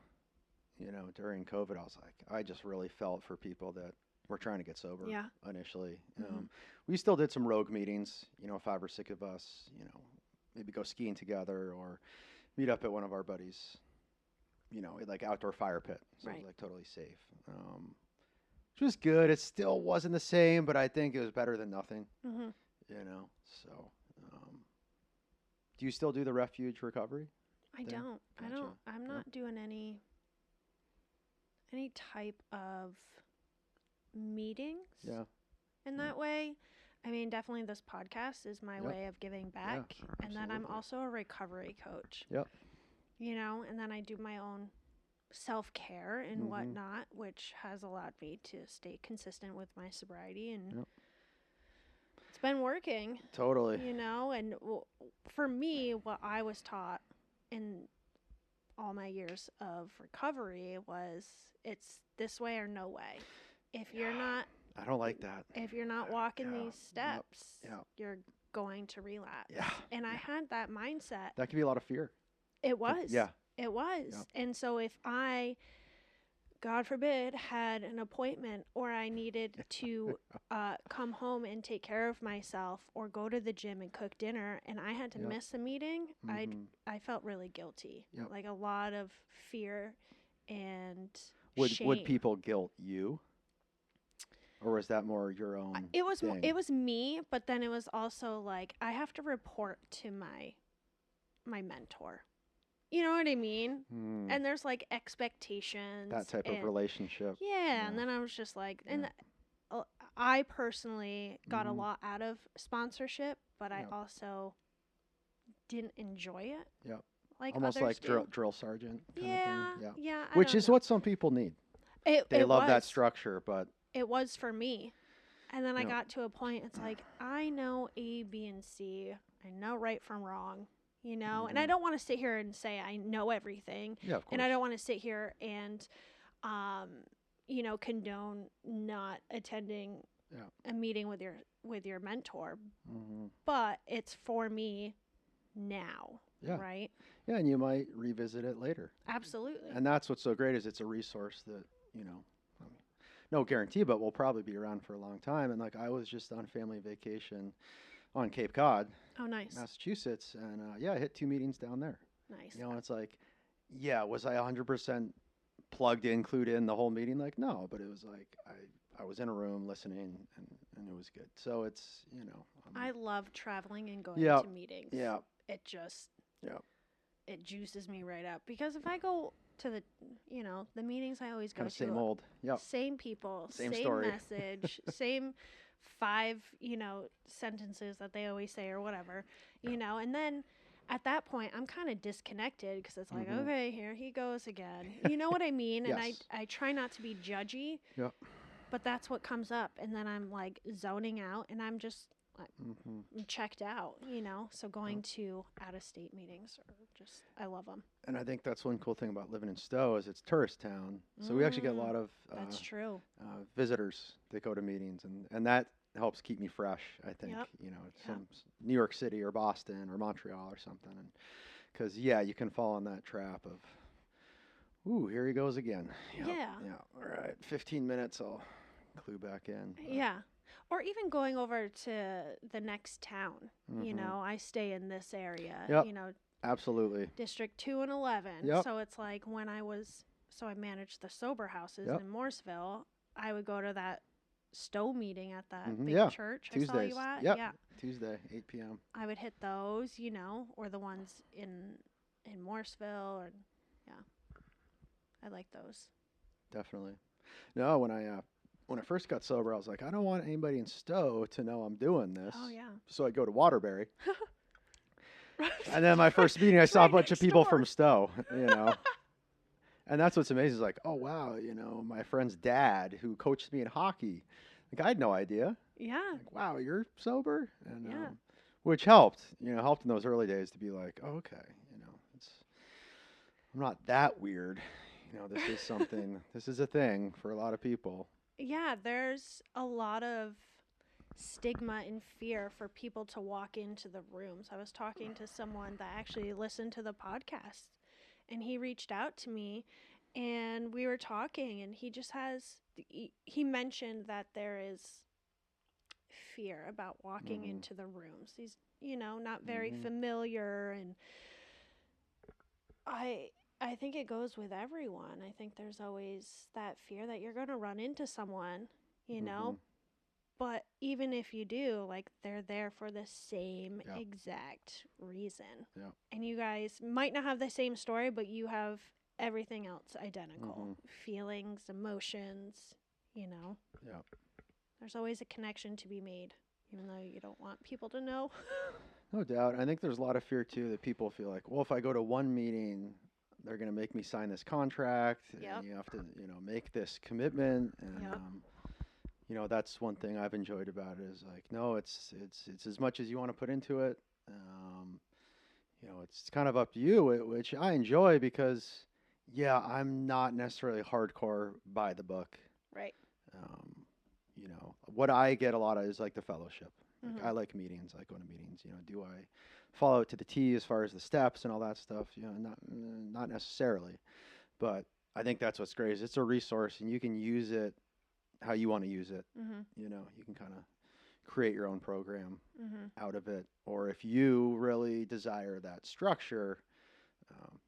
You know, during COVID, I was like, I just really felt for people that were trying to get sober Yeah. initially. Mhm. We still did some rogue meetings, you know, 5 or 6 of us, you know, maybe go skiing together or meet up at one of our buddies, you know, like outdoor fire pit. So it was Right. like totally safe. Which was good. It still wasn't the same, but I think it was better than nothing, Mhm. you know. So, um, do you still do the refuge recovery I thing? don't. I Gotcha. don't. I'm Yep. not doing any type of meetings Yeah. in Yeah. that way. I mean, definitely this podcast is my Yep. way of giving Yeah. back, and then I'm Absolutely. also a recovery coach. Yep. You know, and then I do my own self-care and Mhm. whatnot, which has allowed me to stay consistent with my sobriety, and Yep. it's been working, Totally. you know. And for me, what I was taught in all my years of recovery was it's this way or no way. If you're not I don't like that. if you're not walking Yeah. these Yep. steps, Yeah. you're going to relapse. Yeah. And I Yeah. had that mindset. That can be a lot of fear. It was. Yeah. It was. Yep. And so if I, God forbid, had an appointment or I needed to come home and take care of myself or go to the gym and cook dinner and I had to Yep. miss a meeting, Mhm. I felt really guilty. Yep. Like a lot of fear and Would shame. people guilt you, or was that more your own thing? It was me, but then it was also like I have to report to my mentor. You know what I mean? Hmm. And there's like expectations That type of and relationship. yeah, and Yeah. then I was just like Yeah. I personally got a Mhm. lot out of sponsorship, but I Yep. also didn't enjoy it Yep. like Almost others like do. drill sergeant kind of thing. Yeah, Yeah. yeah, I Which don't is know. what some people need. It They it love that was. structure, but It was for me. And then I you know, got to a point, it's like, I know A, B, and C. I know right from wrong, you know? And I Mhm. don't want to sit here and say I know everything. Yeah, of And I course. don't want to sit here and, um, you know, condone not attending Yeah. a meeting with your mentor. Mhm. But it's for me now, Yeah. right? Yeah, and you might revisit it later. Absolutely. And that's what's so great is it's a resource that, you know, um, no guarantee, but will probably be around for a long time. And like I was just on family vacation on Cape Cod, Oh, nice. Massachusetts, and yeah, I hit 2 meetings down there. Nice. You know, and it's like, yeah, was I 100% plugged in, clued in the whole meeting? Like, no, but it was like I was in a room listening, and it was good. So it's, you know, I love traveling and going yeah, to meetings. yeah, It just yeah, it juices me right up because if I go to the the meetings I always go kind of to same old. Yep, same people, same same story. message, same five, sentences that they always say or whatever, and then at that point I'm kind of disconnected because it's like, Hmm. okay, here he goes again. You know what I mean? And Yes. I try not to be judgy, Yep. but that's what comes up and then I'm like zoning out and I'm just Hmm. checked out, so going to out of state meetings are just I love them. And I think that's one cool thing about living in Stowe is it's tourist town. So we actually get a lot of That's true. visitors that go to meetings, and that helps keep me fresh. I think Yep. you know, it's Yep. some New York City or Boston or Montreal or something, and because yeah, you can fall in that trap of, ooh, here he goes again. Yep, Yeah. yeah. All right, 15 minutes, I'll clue back in. Yeah. Or even going over to the next town. Mm-hmm. I stay in this area, Yep. Absolutely. District 2 and 11. Yep. So it's like I managed the sober houses Yep. in Morrisville. I would go to that Stowe meeting at that Mhm, big yeah. church I saw Tuesdays. you at. Yep. Yeah. Tuesday, 8 p.m. I would hit those, or the ones in Morrisville or yeah. I like those. Definitely. No, when I first got sober, I was like, I don't want anybody in Stowe to know I'm doing this. Oh yeah. So I go to Waterbury. And then my first meeting, I saw a bunch of people from Stowe, And that's what's amazing is like, oh, wow, my friend's dad who coached me in hockey. Like, I had no idea. Yeah. Like, wow, you're sober? And Yeah. which helped in those early days to be like, oh, okay, I'm not that weird. This is something, this is a thing for a lot of people. Yeah, there's a lot of stigma and fear for people to walk into the rooms. I was talking to someone that actually listened to the podcast, and he reached out to me, and we were talking, and he mentioned that there is fear about walking Mm-hmm. into the rooms. He's, not very Mm-hmm. familiar, and I think it goes with everyone. I think there's always that fear that you're going to run into someone, Mm-hmm. but even if you do, like, they're there for the same Yeah. exact reason. Yeah. And you guys might not have the same story, but you have everything else identical. Mm-hmm. Feelings, emotions, Yeah. There's always a connection to be made, even though you don't want people to know. No doubt. And I think there's a lot of fear too that people feel like, well, if I go to one meeting, they're going to make me sign this contract, Yep. and you have to, make this commitment. And Yep. that's one thing I've enjoyed about it is like, no, it's as much as you want to put into it. It's kind of up to you, which I enjoy because, yeah, I'm not necessarily hardcore by the book. Right. Um, what I get a lot of is like the fellowship. Like Mm-hmm. I like meetings, I like going to meetings. Do I follow it to the T as far as the steps and all that stuff? Not necessarily, but I think that's what's great. Is it's a resource and you can use it how you want to use it. Mm-hmm. You can kind of create your own program Mm-hmm. out of it, or if you really desire that structure,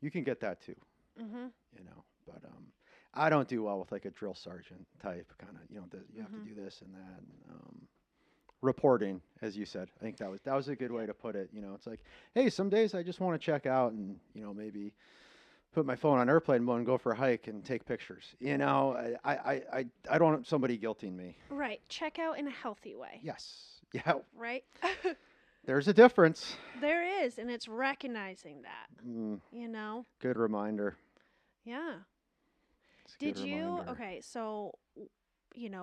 you can get that too. Mm-hmm. But I don't do well with like a drill sergeant type kind of, you have to Mhm. do this and that. Reporting, as you said, I think that was a good way to put it. It's like, hey, some days I just want to check out and maybe put my phone on airplane mode and go for a hike and take pictures. I don't want somebody guilting me. Right. Check out in a healthy way. Yes, yeah, Right? there's a difference. There is, and it's recognizing that, Mm, you know? good reminder. Yeah. It's a Did good you? reminder. Okay, so,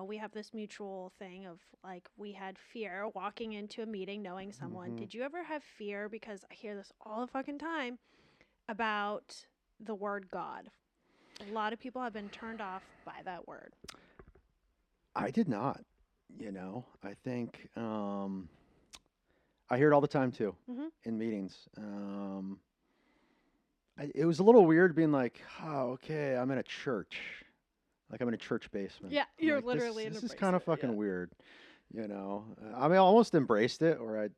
we have this mutual thing of, like, we had fear walking into a meeting knowing someone. Mhm. Did you ever have fear, because I hear this all the fucking time, about the word God? A lot of people have been turned off by that word. I did not. I think I hear it all the time too Mhm. in meetings. It was a little weird being like, oh, okay, I'm in a church, like I'm in a church basement. Yeah, I'm you're like, literally in this a is kind of basement, fucking yeah. weird. I mean, I almost embraced it, or I'd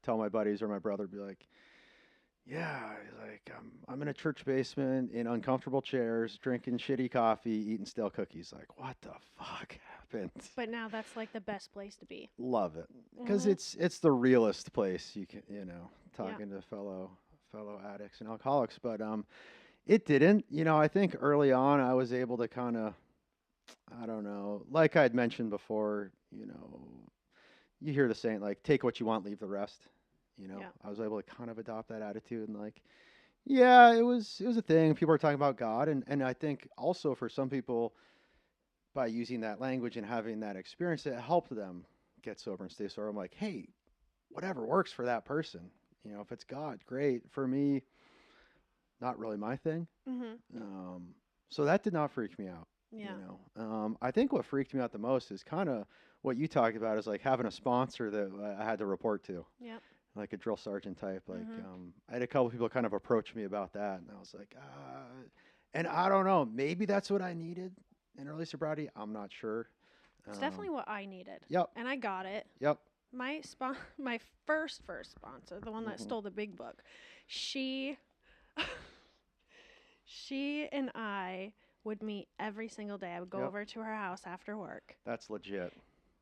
tell my buddies or my brother, be like, yeah, like I'm in a church basement in uncomfortable chairs, drinking shitty coffee, eating stale cookies. Like, what the fuck happened? But now that's like the best place to be. Love it because Mhm. it's the realest place you can Yeah. talking to fellow addicts and alcoholics. But it didn't. I think early on I was able to kind of, I don't know, like I'd mentioned before. You hear the saying like, take what you want, leave the rest. Yeah. I was able to kind of adopt that attitude and like, yeah, it was a thing. People are talking about God, and I think also for some people, by using that language and having that experience, it helped them get sober and stay sober. I'm like, hey, whatever works for that person. If it's God, great. For me, not really my thing. Mhm. So that did not freak me out. Yeah. I think what freaked me out the most is kind of what you talked about is like having a sponsor that I had to report to. Yep. Like a drill sergeant type. Like Mhm. I had a couple people kind of approach me about that, and I was like, and I don't know, maybe that's what I needed in early sobriety. I'm not sure. It's definitely what I needed. Yep. And I got it. Yep. My first sponsor, the one that Mhm. stole the big book, she she and I would meet every single day. I would go Yep. over to her house after work. That's legit.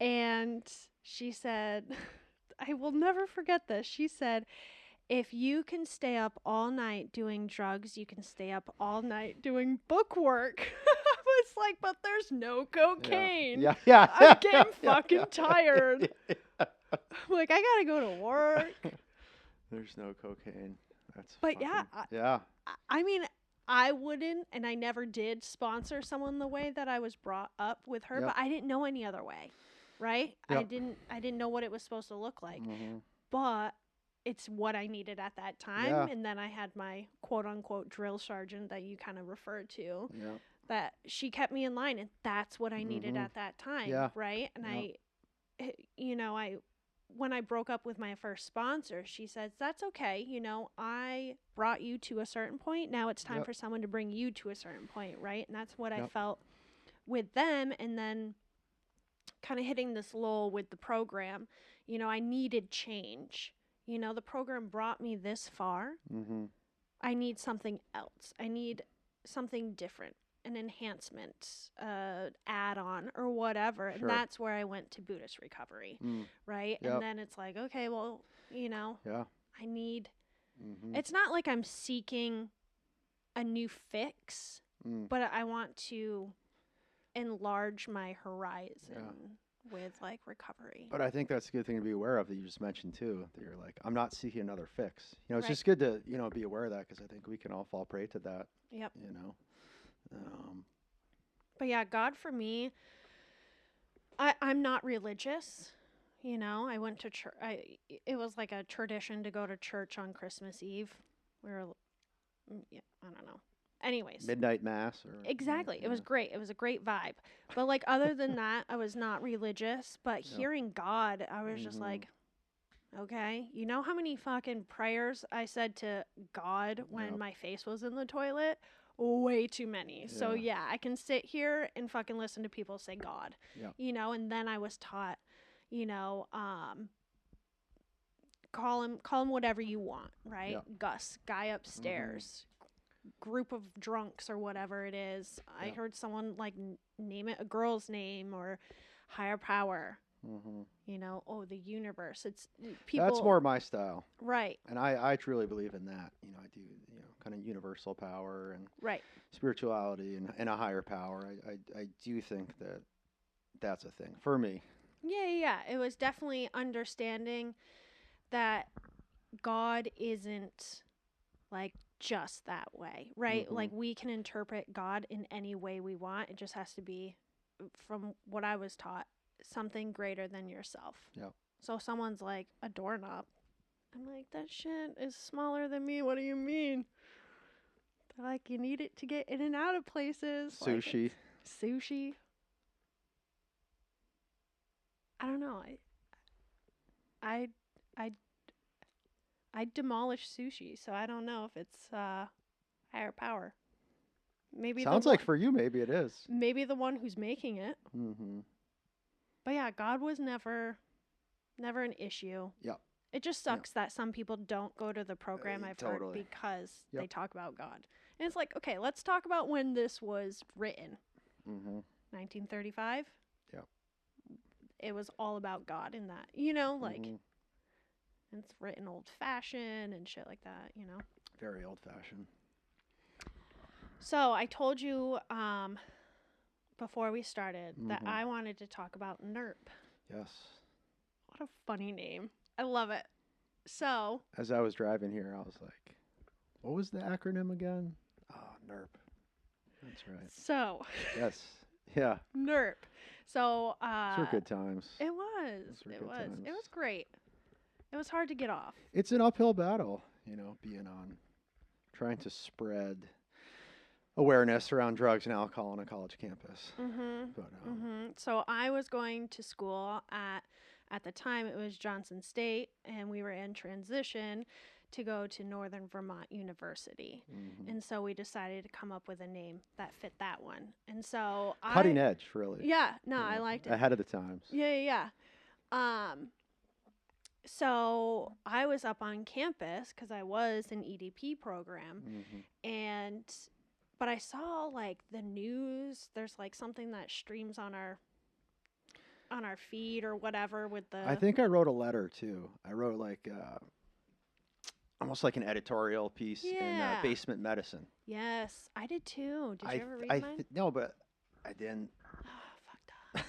And she said, I will never forget this. She said, if you can stay up all night doing drugs, you can stay up all night doing book work. I was like, but there's no cocaine. Yeah. Yeah. I'm getting fucking tired. I'm like, I gotta go to work. There's no cocaine. That's But yeah, yeah. I mean, I wouldn't, and I never did sponsor someone the way that I was brought up with her, Yep. but I didn't know any other way, right? Yep. I didn't know what it was supposed to look like, Mhm. but it's what I needed at that time. Yeah. And then I had my quote unquote drill sergeant that you kind of referred to, Yeah. that she kept me in line, and that's what I needed Mhm. at that time, Yeah. right? And Yep. when I broke up with my first sponsor, she says, that's okay. I brought you to a certain point. Now it's time Yep. for someone to bring you to a certain point, right? And that's what I Yep. felt with them. And then kind of hitting this lull with the program, I needed change. The program brought me this far. Mm-hmm. I need something else. I need something different, an enhancement, add-on or whatever. Sure. And that's where I went to Buddhist recovery, right? Yep. And then it's like, okay, well, Yeah. I need, Mm-hmm. it's not like I'm seeking a new fix, but I want to enlarge my horizon with like recovery. But I think that's a good thing to be aware of that you just mentioned too, that you're like, I'm not seeking another fix. It's Right. just good to, be aware of that, because I think we can all fall prey to that, Yep. But yeah, God for me, I'm not religious. I went to church. It was like a tradition to go to church on Christmas Eve. We were, yeah, I don't know. Anyways. Midnight mass or Exactly. It was great. It was a great vibe. But like other than that, I was not religious. But hearing God, I was just like, okay. You know how many fucking prayers I said to God when my face was in the toilet? Way too many. So yeah, I can sit here and fucking listen to people say God. And then I was taught, call him whatever you want, right? Gus, guy upstairs, group of drunks or whatever it is. I heard someone like name it a girl's name or higher power. The universe. It's people. That's more my style. Right. And I truly believe in that. I do, kind of universal power and spirituality and a higher power. I do think that that's a thing for me. Yeah. It was definitely understanding that God isn't like just that way, right? Like we can interpret God in any way we want. It just has to be, from what I was taught, something greater than yourself. Yep. So someone's like a doorknob. I'm like, that shit is smaller than me. What do you mean? They're like, you need it to get in and out of places. Sushi. Like, sushi. I don't know. I demolish sushi, so I don't know if it's higher power. Maybe sounds like for you, maybe it is. Maybe the one who's making it. Mm-hmm. But yeah, God was never an issue. Yep. It just sucks that some people don't go to the program I've heard because they talk about God. And it's like, okay, let's talk about when this was written. 1935. Yep. It was all about God in that, like it's written old fashioned and shit like that, Very old fashioned. So I told you before we started that I wanted to talk about NERP. Yes. What a funny name. I love it. So as I was driving here, I was like, what was the acronym again? Oh, NERP. That's right. So. Yes. Yeah. NERP. So. Those were good times. It was. It was great. It was hard to get off. It's an uphill battle, trying to spread awareness around drugs and alcohol on a college campus. But, So I was going to school at the time it was Johnson State, and we were in transition to go to Northern Vermont University. And so we decided to come up with a name that fit that one. And so cutting edge, really. Yeah, no, I liked it. Ahead of the times. Yeah. So I was up on campus because I was an EDP program, but I saw like the news. There's like something that streams on our feed or whatever with the. I think I wrote a letter too. I wrote like almost like an editorial piece in Basement Medicine. Yes, I did too. Did you ever read mine? No, but I didn't. Fucked up.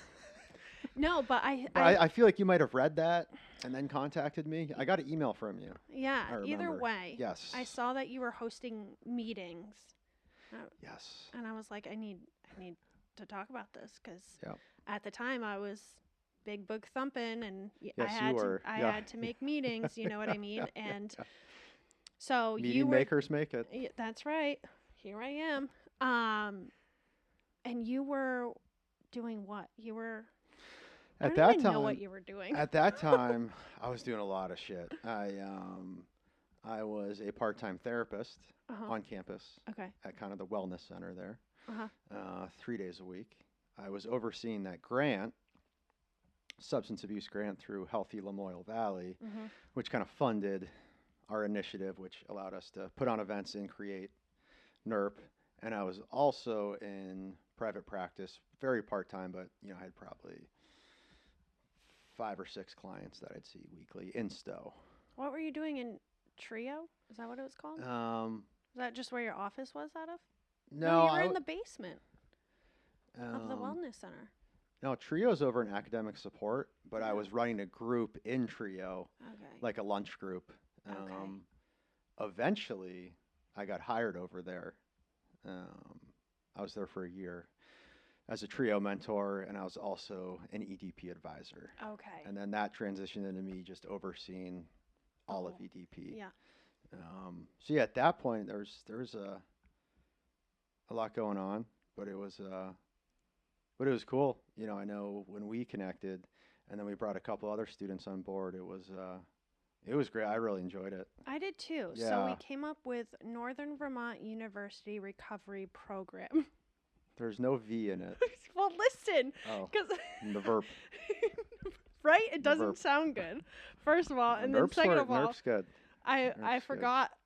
No, but I feel like you might have read that and then contacted me. I got an email from you. Yeah, either way. Yes. I saw that you were hosting meetings. Yes. And I was like, I need to talk about this because at the time I was big book thumping and I had to make meetings, you know what I mean? And so meeting makers make it. That's right. Here I am. And you were doing what? You were I At don't that even know what time, you were doing. at that time, I was doing a lot of shit. I was a part-time therapist Uh-huh. on campus Okay. at kind of the wellness center there, Uh-huh. 3 days a week. I was overseeing that grant, substance abuse grant through Healthy Lamoille Valley, Mm-hmm. which kind of funded our initiative, which allowed us to put on events and create NERP. And I was also in private practice, very part-time, but I had probably 5 or 6 clients that I'd see weekly in Stowe. What were you doing in Trio? Is that what it was called? Is that just where your office was out of? No, you were in the basement of the um, wellness center. no, Trio's over in academic support, but I Yeah. was running a group in Trio, Okay. like a lunch group. Okay. Eventually, I got hired over there. Um, I was there for a year as a Trio mentor, and I was also an EDP advisor. Okay. And then that transitioned into me just overseeing all of Oh, EDP. yeah. So yeah, at that point, there was a lot going on, but it was cool. I know when we connected, and then we brought a couple other students on board. It was great. I really enjoyed it. I did too. So Yeah. we came up with Northern Vermont University Recovery Program. There's no V in it. Well, listen, Oh, because the verb. right, it The doesn't verb. sound good. First of all, and then NERP's second of all, NERP's good. I NERP's good. forgot.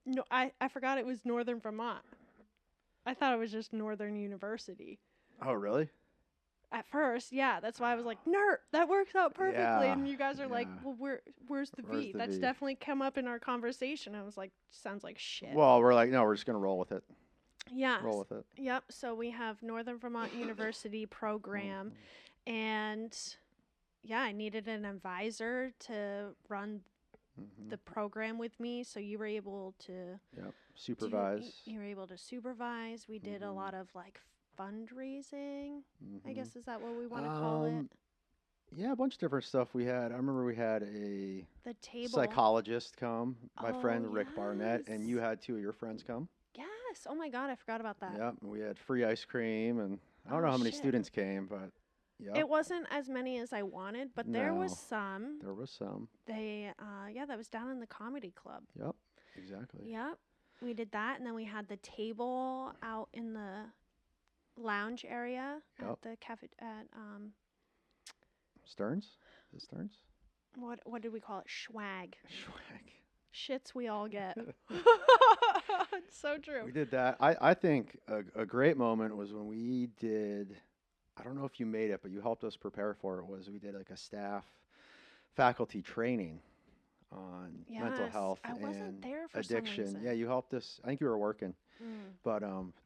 No, I forgot it was Northern Vermont. I thought it was just Northern University. Oh, really? At first, yeah, that's why I was like, "Nerd, that works out perfectly." Yeah, And you guys are like, yeah. "Well, where's the Where's V?" the That's V? definitely come up in our conversation. I was like, "Sounds like shit." Well, we're like, no, we're just gonna roll with it. Yeah. Roll with it. Yep. So we have Northern Vermont University program, and yeah, I needed an advisor to run Mm-hmm. the program with me. So you were able to Yep. Supervise. You were able to supervise. We did a Mhm. lot of like fundraising. I Mhm. guess is that what we want to call it? Yeah, a bunch of different stuff we had. I remember we had a The table. psychologist come, my Oh, friend Rick Barnett, and yes. you had 2 of your friends come. Yes. Oh my God, I forgot about that. Yep, and we had free ice cream, and I don't Oh, know how many shit. students came, but yeah, It wasn't as many as I wanted, but there was No. some. there was some. That was down in the comedy club. Yep, exactly. Yep. We did that, and then we had the table out in the lounge area Yep. at the cafe Stearns? Is it Stearns? what did we call it? Schwag. Schwag. Shits we all get. It's so true. We did that. I think a great moment was when we did, I don't know if you made it, but you helped us prepare for it, was we did like a staff faculty training on mental Yes, health I wasn't and there for some addiction. reason. Yeah, you helped us. I think you were working, Mm. but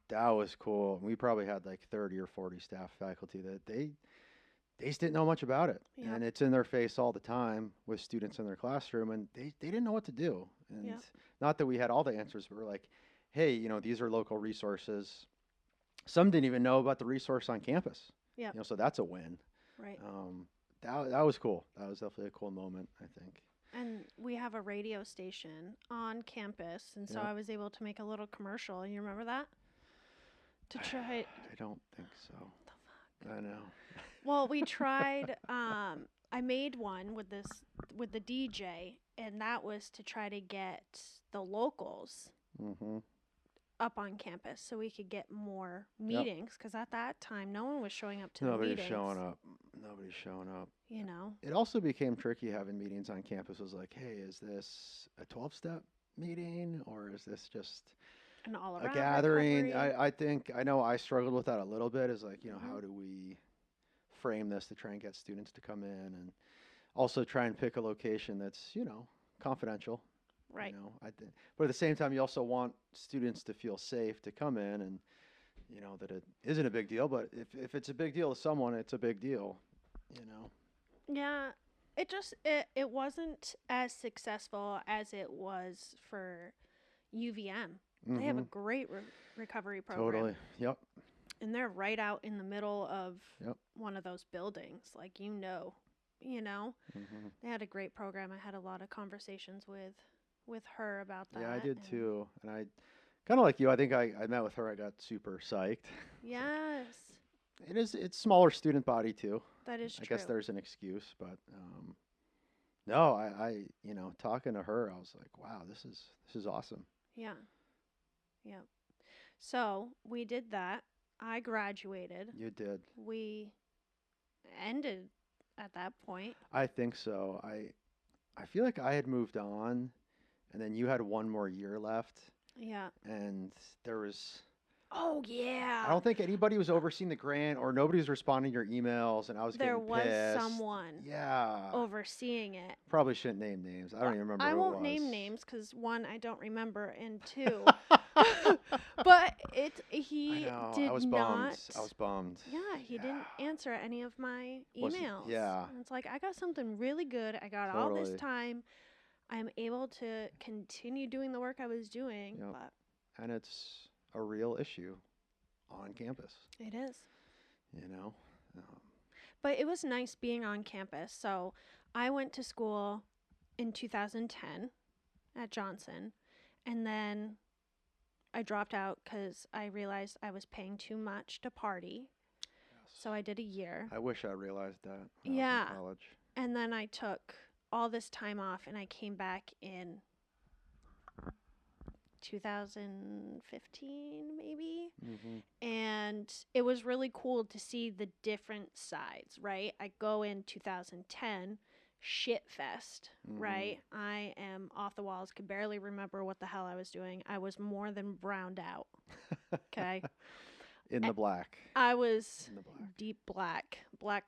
that was cool. We probably had like 30 or 40 staff faculty that they just didn't know much about it. Yep. And it's in their face all the time with students in their classroom, and they didn't know what to do. And Yep. not that we had all the answers, but we're like, hey, these are local resources. Some didn't even know about the resource on campus. Yep. So that's a win. Right. That was cool. That was definitely a cool moment, I think. And we have a radio station on campus, and so Yep. I was able to make a little commercial. You remember that? To try. I don't think so. I know. Well, we tried. I made one with the DJ, and that was to try to get the locals Mm-hmm. up on campus so we could get more meetings. Because at that time, no one was showing up to Nobody's the meetings. showing up. Nobody's showing up. It also became tricky having meetings on campus. It was like, hey, is this a 12-step meeting, or is this just and all a around gathering? recovery. I know I struggled with that a little bit. Is like, Mhm. how do we frame this to try and get students to come in, and also try and pick a location that's confidential. Right. But at the same time, you also want students to feel safe to come in, and that it isn't a big deal. But if it's a big deal to someone, it's a big deal. Yeah, it wasn't as successful as it was for UVM. They have a great recovery program. Totally. Yep. And they're right out in the middle of Yep. one of those buildings, like Mm-hmm. They had a great program. I had a lot of conversations with her about that. Yeah, I did and- too. And I kind of like you. I think I met with her. I got super psyched. Yes. It's smaller student body too. That is I true. guess there's an excuse, but no, talking to her, I was like, wow, this is awesome. Yeah. Yeah. So we did that. I graduated. You did. We ended at that point. I think so. I feel like I had moved on, and then you had one more year left, Yeah. and there was. Oh yeah. I don't think anybody was overseeing the grant, or nobody was responding to your emails, and I was There getting was pissed. someone Yeah. overseeing it. Probably shouldn't name names. I don't even remember I who won't it was. name names because one, I don't remember, and two, but he I know. did I was not. bummed. I was bummed. Yeah, he didn't answer any of my Wasn't- emails. yeah. And it's like I got something really good. I got all this Totally. time. I'm able to continue doing the work I was doing, Yep. but And it's a real issue on campus. it is. You know. Um, But it was nice being on campus. So I went to school in 2010 at Johnson, and then I dropped out because I realized I was paying too much to party. So I did a year. I wish I realized that when I Yeah. was in college. And then I took all this time off and I came back in 2015 maybe. And it was really cool to see the different sides, right? I go in 2010 shit fest, right? I am off the walls, could barely remember what the hell I was doing. I was more than browned out. Okay. In the black. I was In the black. deep black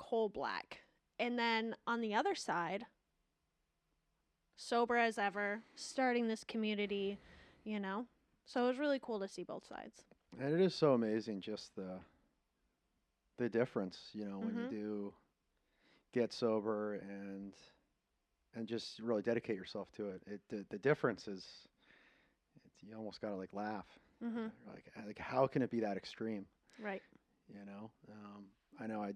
hole black. And then on the other side, sober as ever, starting this community, you know. So it was really cool to see both sides. And it is so amazing just the difference, when you do get sober and just really dedicate yourself to it. The difference is you almost gotta like laugh. Mm-hmm. Like how can it be that extreme? Right. I know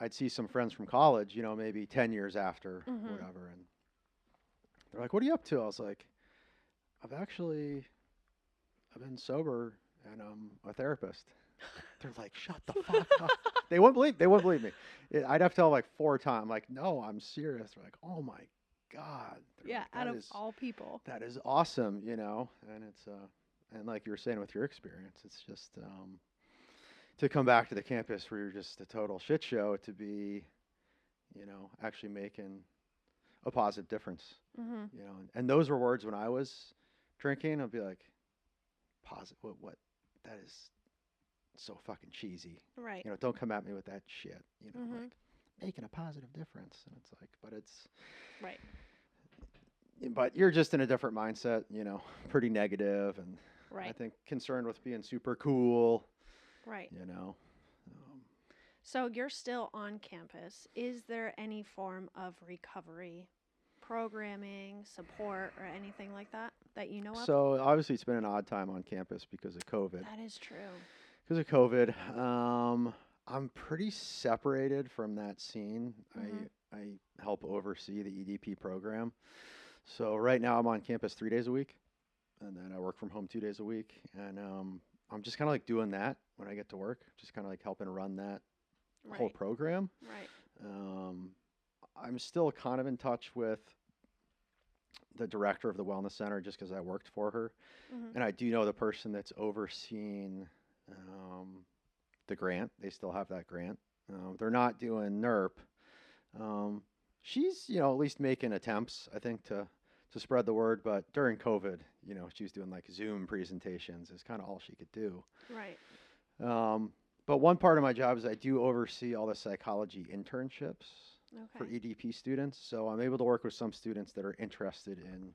I'd see some friends from college, maybe 10 years after whatever, and they're like, "What are you up to?" I was like, I've been sober and I'm a therapist." They're like, "Shut the fuck up." They wouldn't believe me. I'd have to tell them like 4 times. I'm like, "No, I'm serious." They're like, "Oh my God." They're Yeah, like, out of all people. that is awesome, and it's and like you were saying with your experience, it's just to come back to the campus where you're just a total shit show to be, actually making a positive difference. And those were words when I was drinking. I'd be like, positive, what, that is so fucking cheesy. Right. Don't come at me with that shit. Like making a positive difference. And it's like, but it's right. But you're just in a different mindset, pretty negative, and right. I think concerned with being super cool. Right. So you're still on campus. Is there any form of recovery programming, support, or anything like that you know of? So obviously it's been an odd time on campus because of COVID. That is true. Because of COVID, I'm pretty separated from that scene. I help oversee the EDP program. So right now I'm on campus 3 days a week, and then I work from home 2 days a week, and I'm just kind of like doing that when I get to work, just kind of like helping run that whole program. Right. I'm still kind of in touch with the director of the wellness center just because I worked for her, and I do know the person that's overseeing the grant. They still have that grant. They're not doing NERP. She's at least making attempts, I think, to spread the word. But during COVID, she was doing like Zoom presentations. Is kind of all she could do. Right. But one part of my job is I do oversee all the psychology internships for EDP students. So I'm able to work with some students that are interested in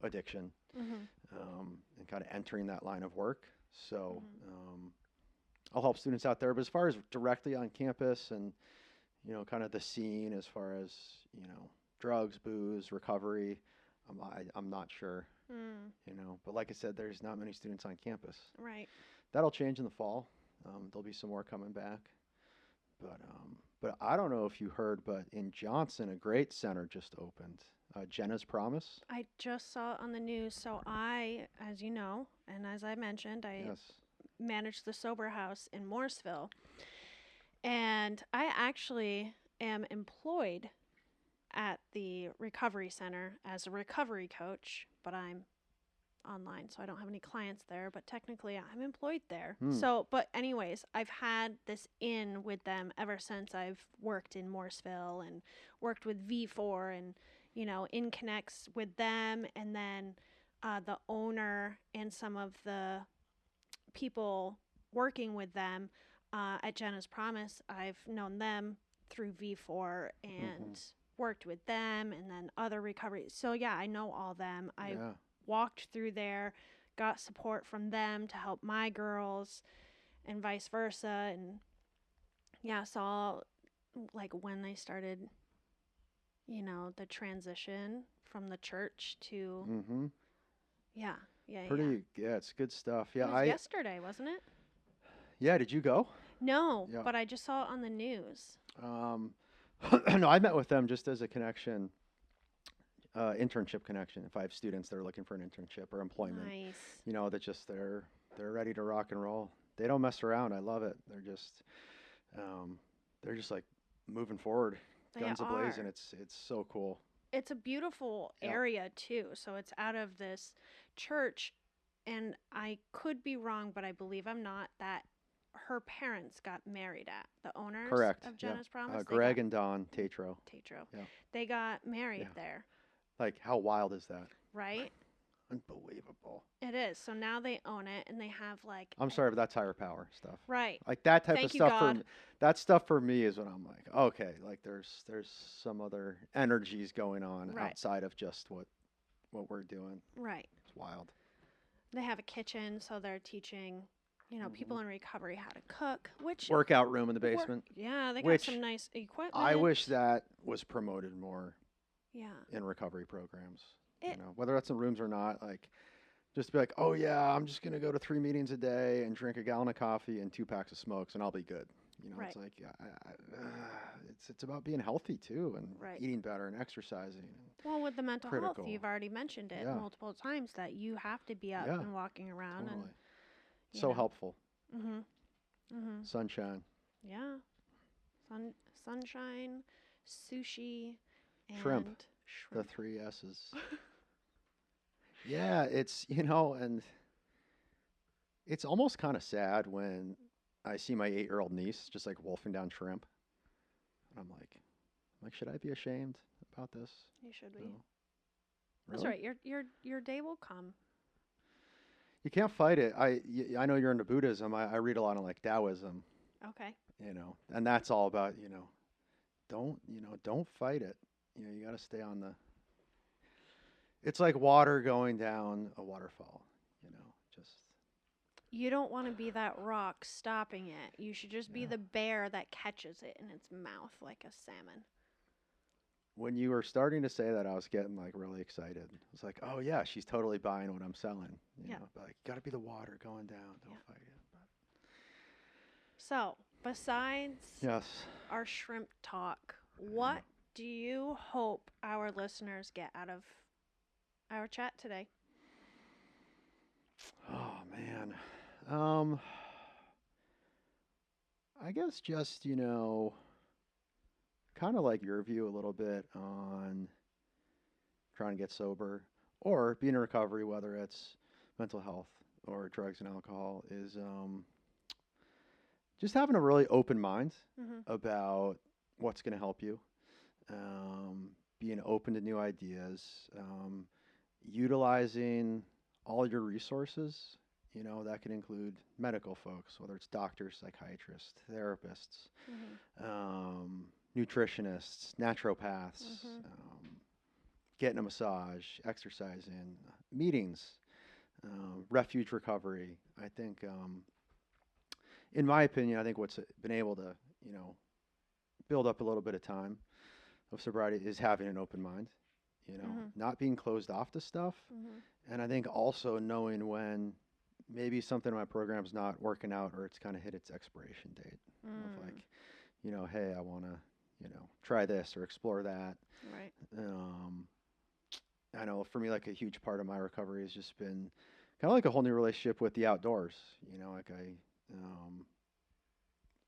addiction and kind of entering that line of work. So I'll help students out there. But as far as directly on campus and, kind of the scene as far as, drugs, booze, recovery, I'm not sure, But like I said, there's not many students on campus. Right. That'll change in the fall. There'll be some more coming back. But I don't know if you heard, but in Johnson, a great center just opened. Jenna's Promise. I just saw it on the news. So I, as you know, and as I mentioned, I manage the sober house in Morrisville. And I actually am employed at the recovery center as a recovery coach, but I'm online, so I don't have any clients there, but technically I'm employed there. Hmm. So, but anyways, I've had this in with them ever since I've worked in Morrisville and worked with V4 and, in connects with them. And then the owner and some of the people working with them at Jenna's Promise, I've known them through V4 Mm-hmm. and worked with them and then other recovery. So yeah, I know all them. I Yeah. walked through there, got support from them to help my girls and vice versa. And yeah, saw like when they started, the transition from the church to, Mm-hmm. yeah, yeah, yeah. Pretty. Yeah, it's good stuff. It Yeah, was yesterday, wasn't it? Yeah. Did you go? No, Yeah. but I just saw it on the news. Um, no, I met with them just as a connection, internship connection. If I have students that are looking for an internship or employment, Nice. that just they're ready to rock and roll. They don't mess around. I love it. Um, they're just like moving forward, They guns ablazing. are. It's so cool. It's a beautiful Yeah. area too. So it's out of this church, and I could be wrong, but I believe I'm not, that her parents got married at the owners Correct. of Yeah. Jenna's Promise. They Greg got and Don Tatro. Tatro. Yeah. They got married Yeah. there, Like how wild is that? right? Unbelievable. It is. So now they own it, and they have like I'm sorry, but that's higher power stuff. right. Like that type of Thank you, stuff God. that stuff for me is when I'm like, okay, like there's some other energies going on Right. outside of just what we're doing. Right. It's wild. They have a kitchen, so they're teaching, people Mhm. in recovery how to cook, which Workout room in the basement. yeah, they got which some nice equipment. I wish that was promoted more Yeah. in recovery programs. It, Whether that's in rooms or not, like just be like, oh yeah, I'm just gonna go to 3 meetings a day and drink a gallon of coffee and 2 packs of smokes and I'll be good. Right. It's like it's about being healthy too and Right. eating better and exercising. well, with the mental Critical. health, you've already mentioned it Yeah. multiple times that you have to be up Yeah, and walking around totally. and So helpful. Mhm. Mhm. Sunshine, Yeah. Sunshine, sushi, and shrimp, the shrimp. 3 S's. Yeah, it's and it's almost kind of sad when I see my 8-year-old niece just like wolfing down shrimp, and I'm like, should I be ashamed about this? You should be. No. That's Really? right. Your day will come. You can't fight it. I know you're into Buddhism. I read a lot on like Taoism, Okay. and that's all about don't fight it. You got to stay on the. It's like water going down a waterfall. Just You don't want to be that rock stopping it. You should just be yeah. the bear that catches it in its mouth like a salmon. When you were starting to say that, I was getting like really excited. I was like, oh yeah, she's totally buying what I'm selling. Yeah. But like, got to be the water going down. Don't Yeah. fight it. So, besides Yes. our shrimp talk, what do you hope our listeners get out of our chat today? Oh man. I guess just kind of like your view a little bit on trying to get sober or being in recovery, whether it's mental health or drugs and alcohol, is just having a really open mind Mm-hmm. about what's going to help you, being open to new ideas, utilizing all your resources. That can include medical folks, whether it's doctors, psychiatrists, therapists, nutritionists, naturopaths, Mm-hmm. getting a massage, exercising, meetings, refuge recovery. I think, in my opinion, I think what's been able to, build up a little bit of time of sobriety is having an open mind, not being closed off to stuff. Mm-hmm. And I think also knowing when maybe something in my program's not working out or it's kind of hit its expiration date of like, hey, I want to, try this or explore that. Right. I know for me, like a huge part of my recovery has just been kind of like a whole new relationship with the outdoors.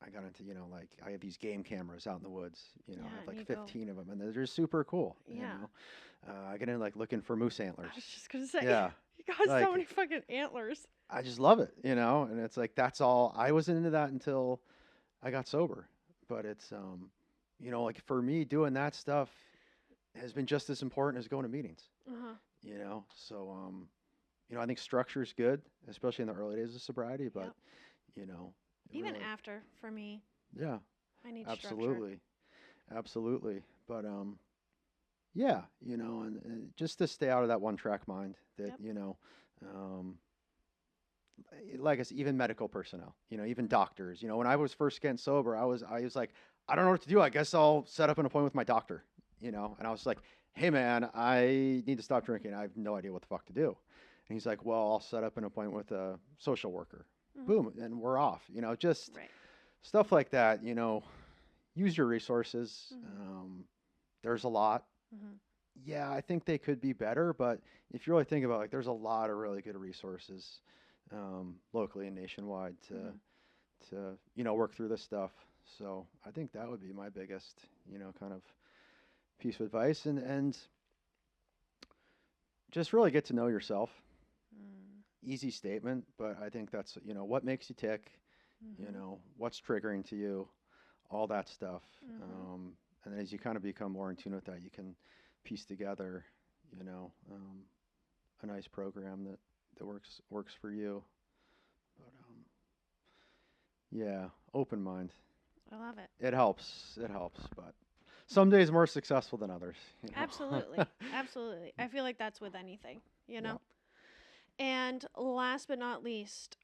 Like I got into, like I have these game cameras out in the woods, I Yeah, have and like you 15 of them, and they're just super cool. Yeah. I get in like looking for moose I antlers. was just gonna say, Yeah. you got so Like, many fucking antlers. I just love it, and it's like, that's all. I wasn't into that until I got sober. But it's, like for me, doing that stuff has been just as important as going to meetings, Uh-huh. So, I think structure is good, especially in the early days of sobriety, but, Yep. it Even really, after, for me, yeah, I need structure. absolutely. Absolutely. But, yeah, and just to stay out of that one track mind that, Yep. um, like I said, even medical personnel, even doctors, when I was first getting sober, I was like, I don't know what to do. I guess I'll set up an appointment with my doctor, and I was like, hey man, I need to stop drinking. I have no idea what the fuck to do. And he's like, well, I'll set up an appointment with a social worker. Mhm. Boom. And we're off, just Right. stuff like that, use your resources. Mhm. There's a lot. Mhm. Yeah, I think they could be better, but if you really think about it, like, there's a lot of really good resources locally and nationwide to work through this stuff. So I think that would be my biggest, kind of piece of advice, and just really get to know yourself. Mm. Easy statement, but I think that's, what makes you tick, Mhm. what's triggering to you, all that stuff. Mhm. And then as you kind of become more in tune with that, you can piece together, a nice program that works for you. But yeah, open mind. I love it. It helps. It helps, but some days more successful than others. Absolutely. Absolutely. I feel like that's with anything, Yeah. And last but not least,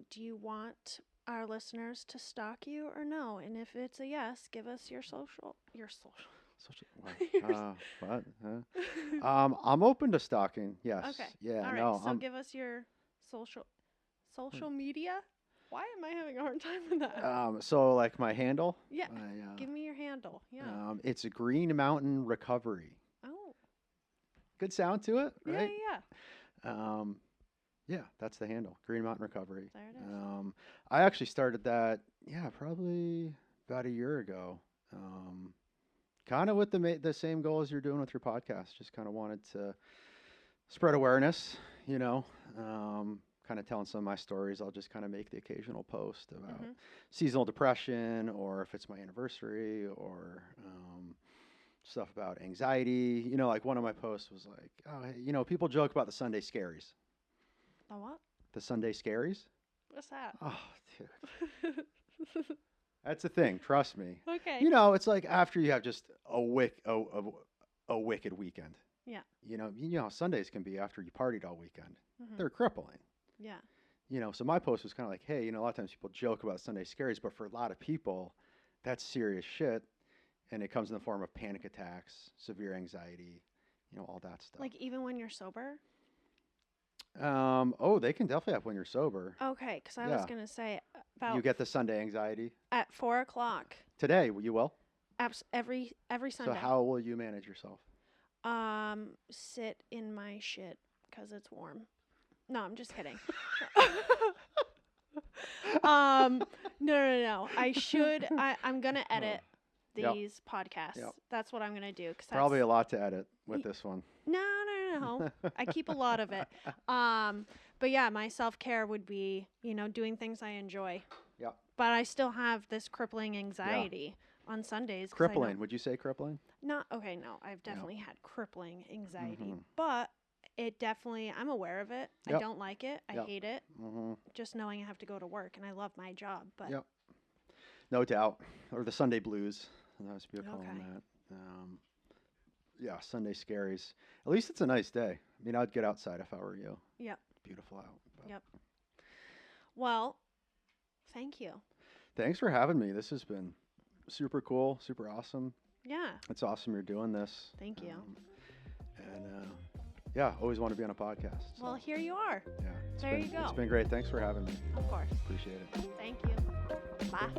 do you want our listeners to stalk you or no? And if it's a yes, give us your social. What? Huh? I'm open to stalking. Yes. Okay. Yeah. All right. No. So give us your social media. Why am I having a hard time with that? So like my handle. Yeah. Give me your handle. Yeah. It's greenmountainrecovery. Oh. Good sound to it, Yeah. right? Yeah. Yeah, that's the handle. Green Mountain Recovery. There it is. I actually started that, probably about a year ago. Kind of with the same goal as you're doing with your podcast. Just kind of wanted to spread awareness, kind of telling some of my stories. I'll just kind of make the occasional post about seasonal depression, or if it's my anniversary, or stuff about anxiety. Like one of my posts was like, oh, hey, people joke about the Sunday scaries. The what? The Sunday scaries? What's that? Oh, dude. That's a thing. Trust me. Okay. It's like after you have just a wicked weekend. Yeah. How Sundays can be after you partied all weekend. Mhm. They're crippling. Yeah. So my post was kind of like, hey, a lot of times people joke about Sunday scaries, but for a lot of people, that's serious shit. And it comes in the form of panic attacks, severe anxiety, all that stuff. Like even when you're sober? They can definitely have when you're sober. Okay, because I was gonna say about You get the Sunday anxiety at 4:00 today. You will. every Sunday. So how will you manage yourself? Sit in my shit because it's warm. No, I'm just kidding. No. I'm gonna edit these podcasts. Yep. That's what I'm gonna do. Probably a lot to edit with this one. No. I keep a lot of it. But yeah, my self-care would be, doing things I enjoy. Yep. But I still have this crippling anxiety on Sundays. Crippling? Would you say crippling? No, I've definitely had crippling anxiety, Mm-hmm. but it definitely, I'm aware of it. Yep. I don't like it. I hate it. Mm-hmm. Just knowing I have to go to work, and I love my job. But no doubt. Or the Sunday blues. That's what people call Okay. that. Sunday scaries. At least it's a nice day. I mean, I'd get outside if I were you. Yep. Beautiful out. But. Yep. Well, thank you. Thanks for having me. This has been super cool, super awesome. Yeah. It's awesome you're doing this. Thank you. Always want to be on a podcast. So, Well, here you are. yeah. There you go. It's been great. Thanks for having me. Of course. Appreciate it. Thank you. Bye.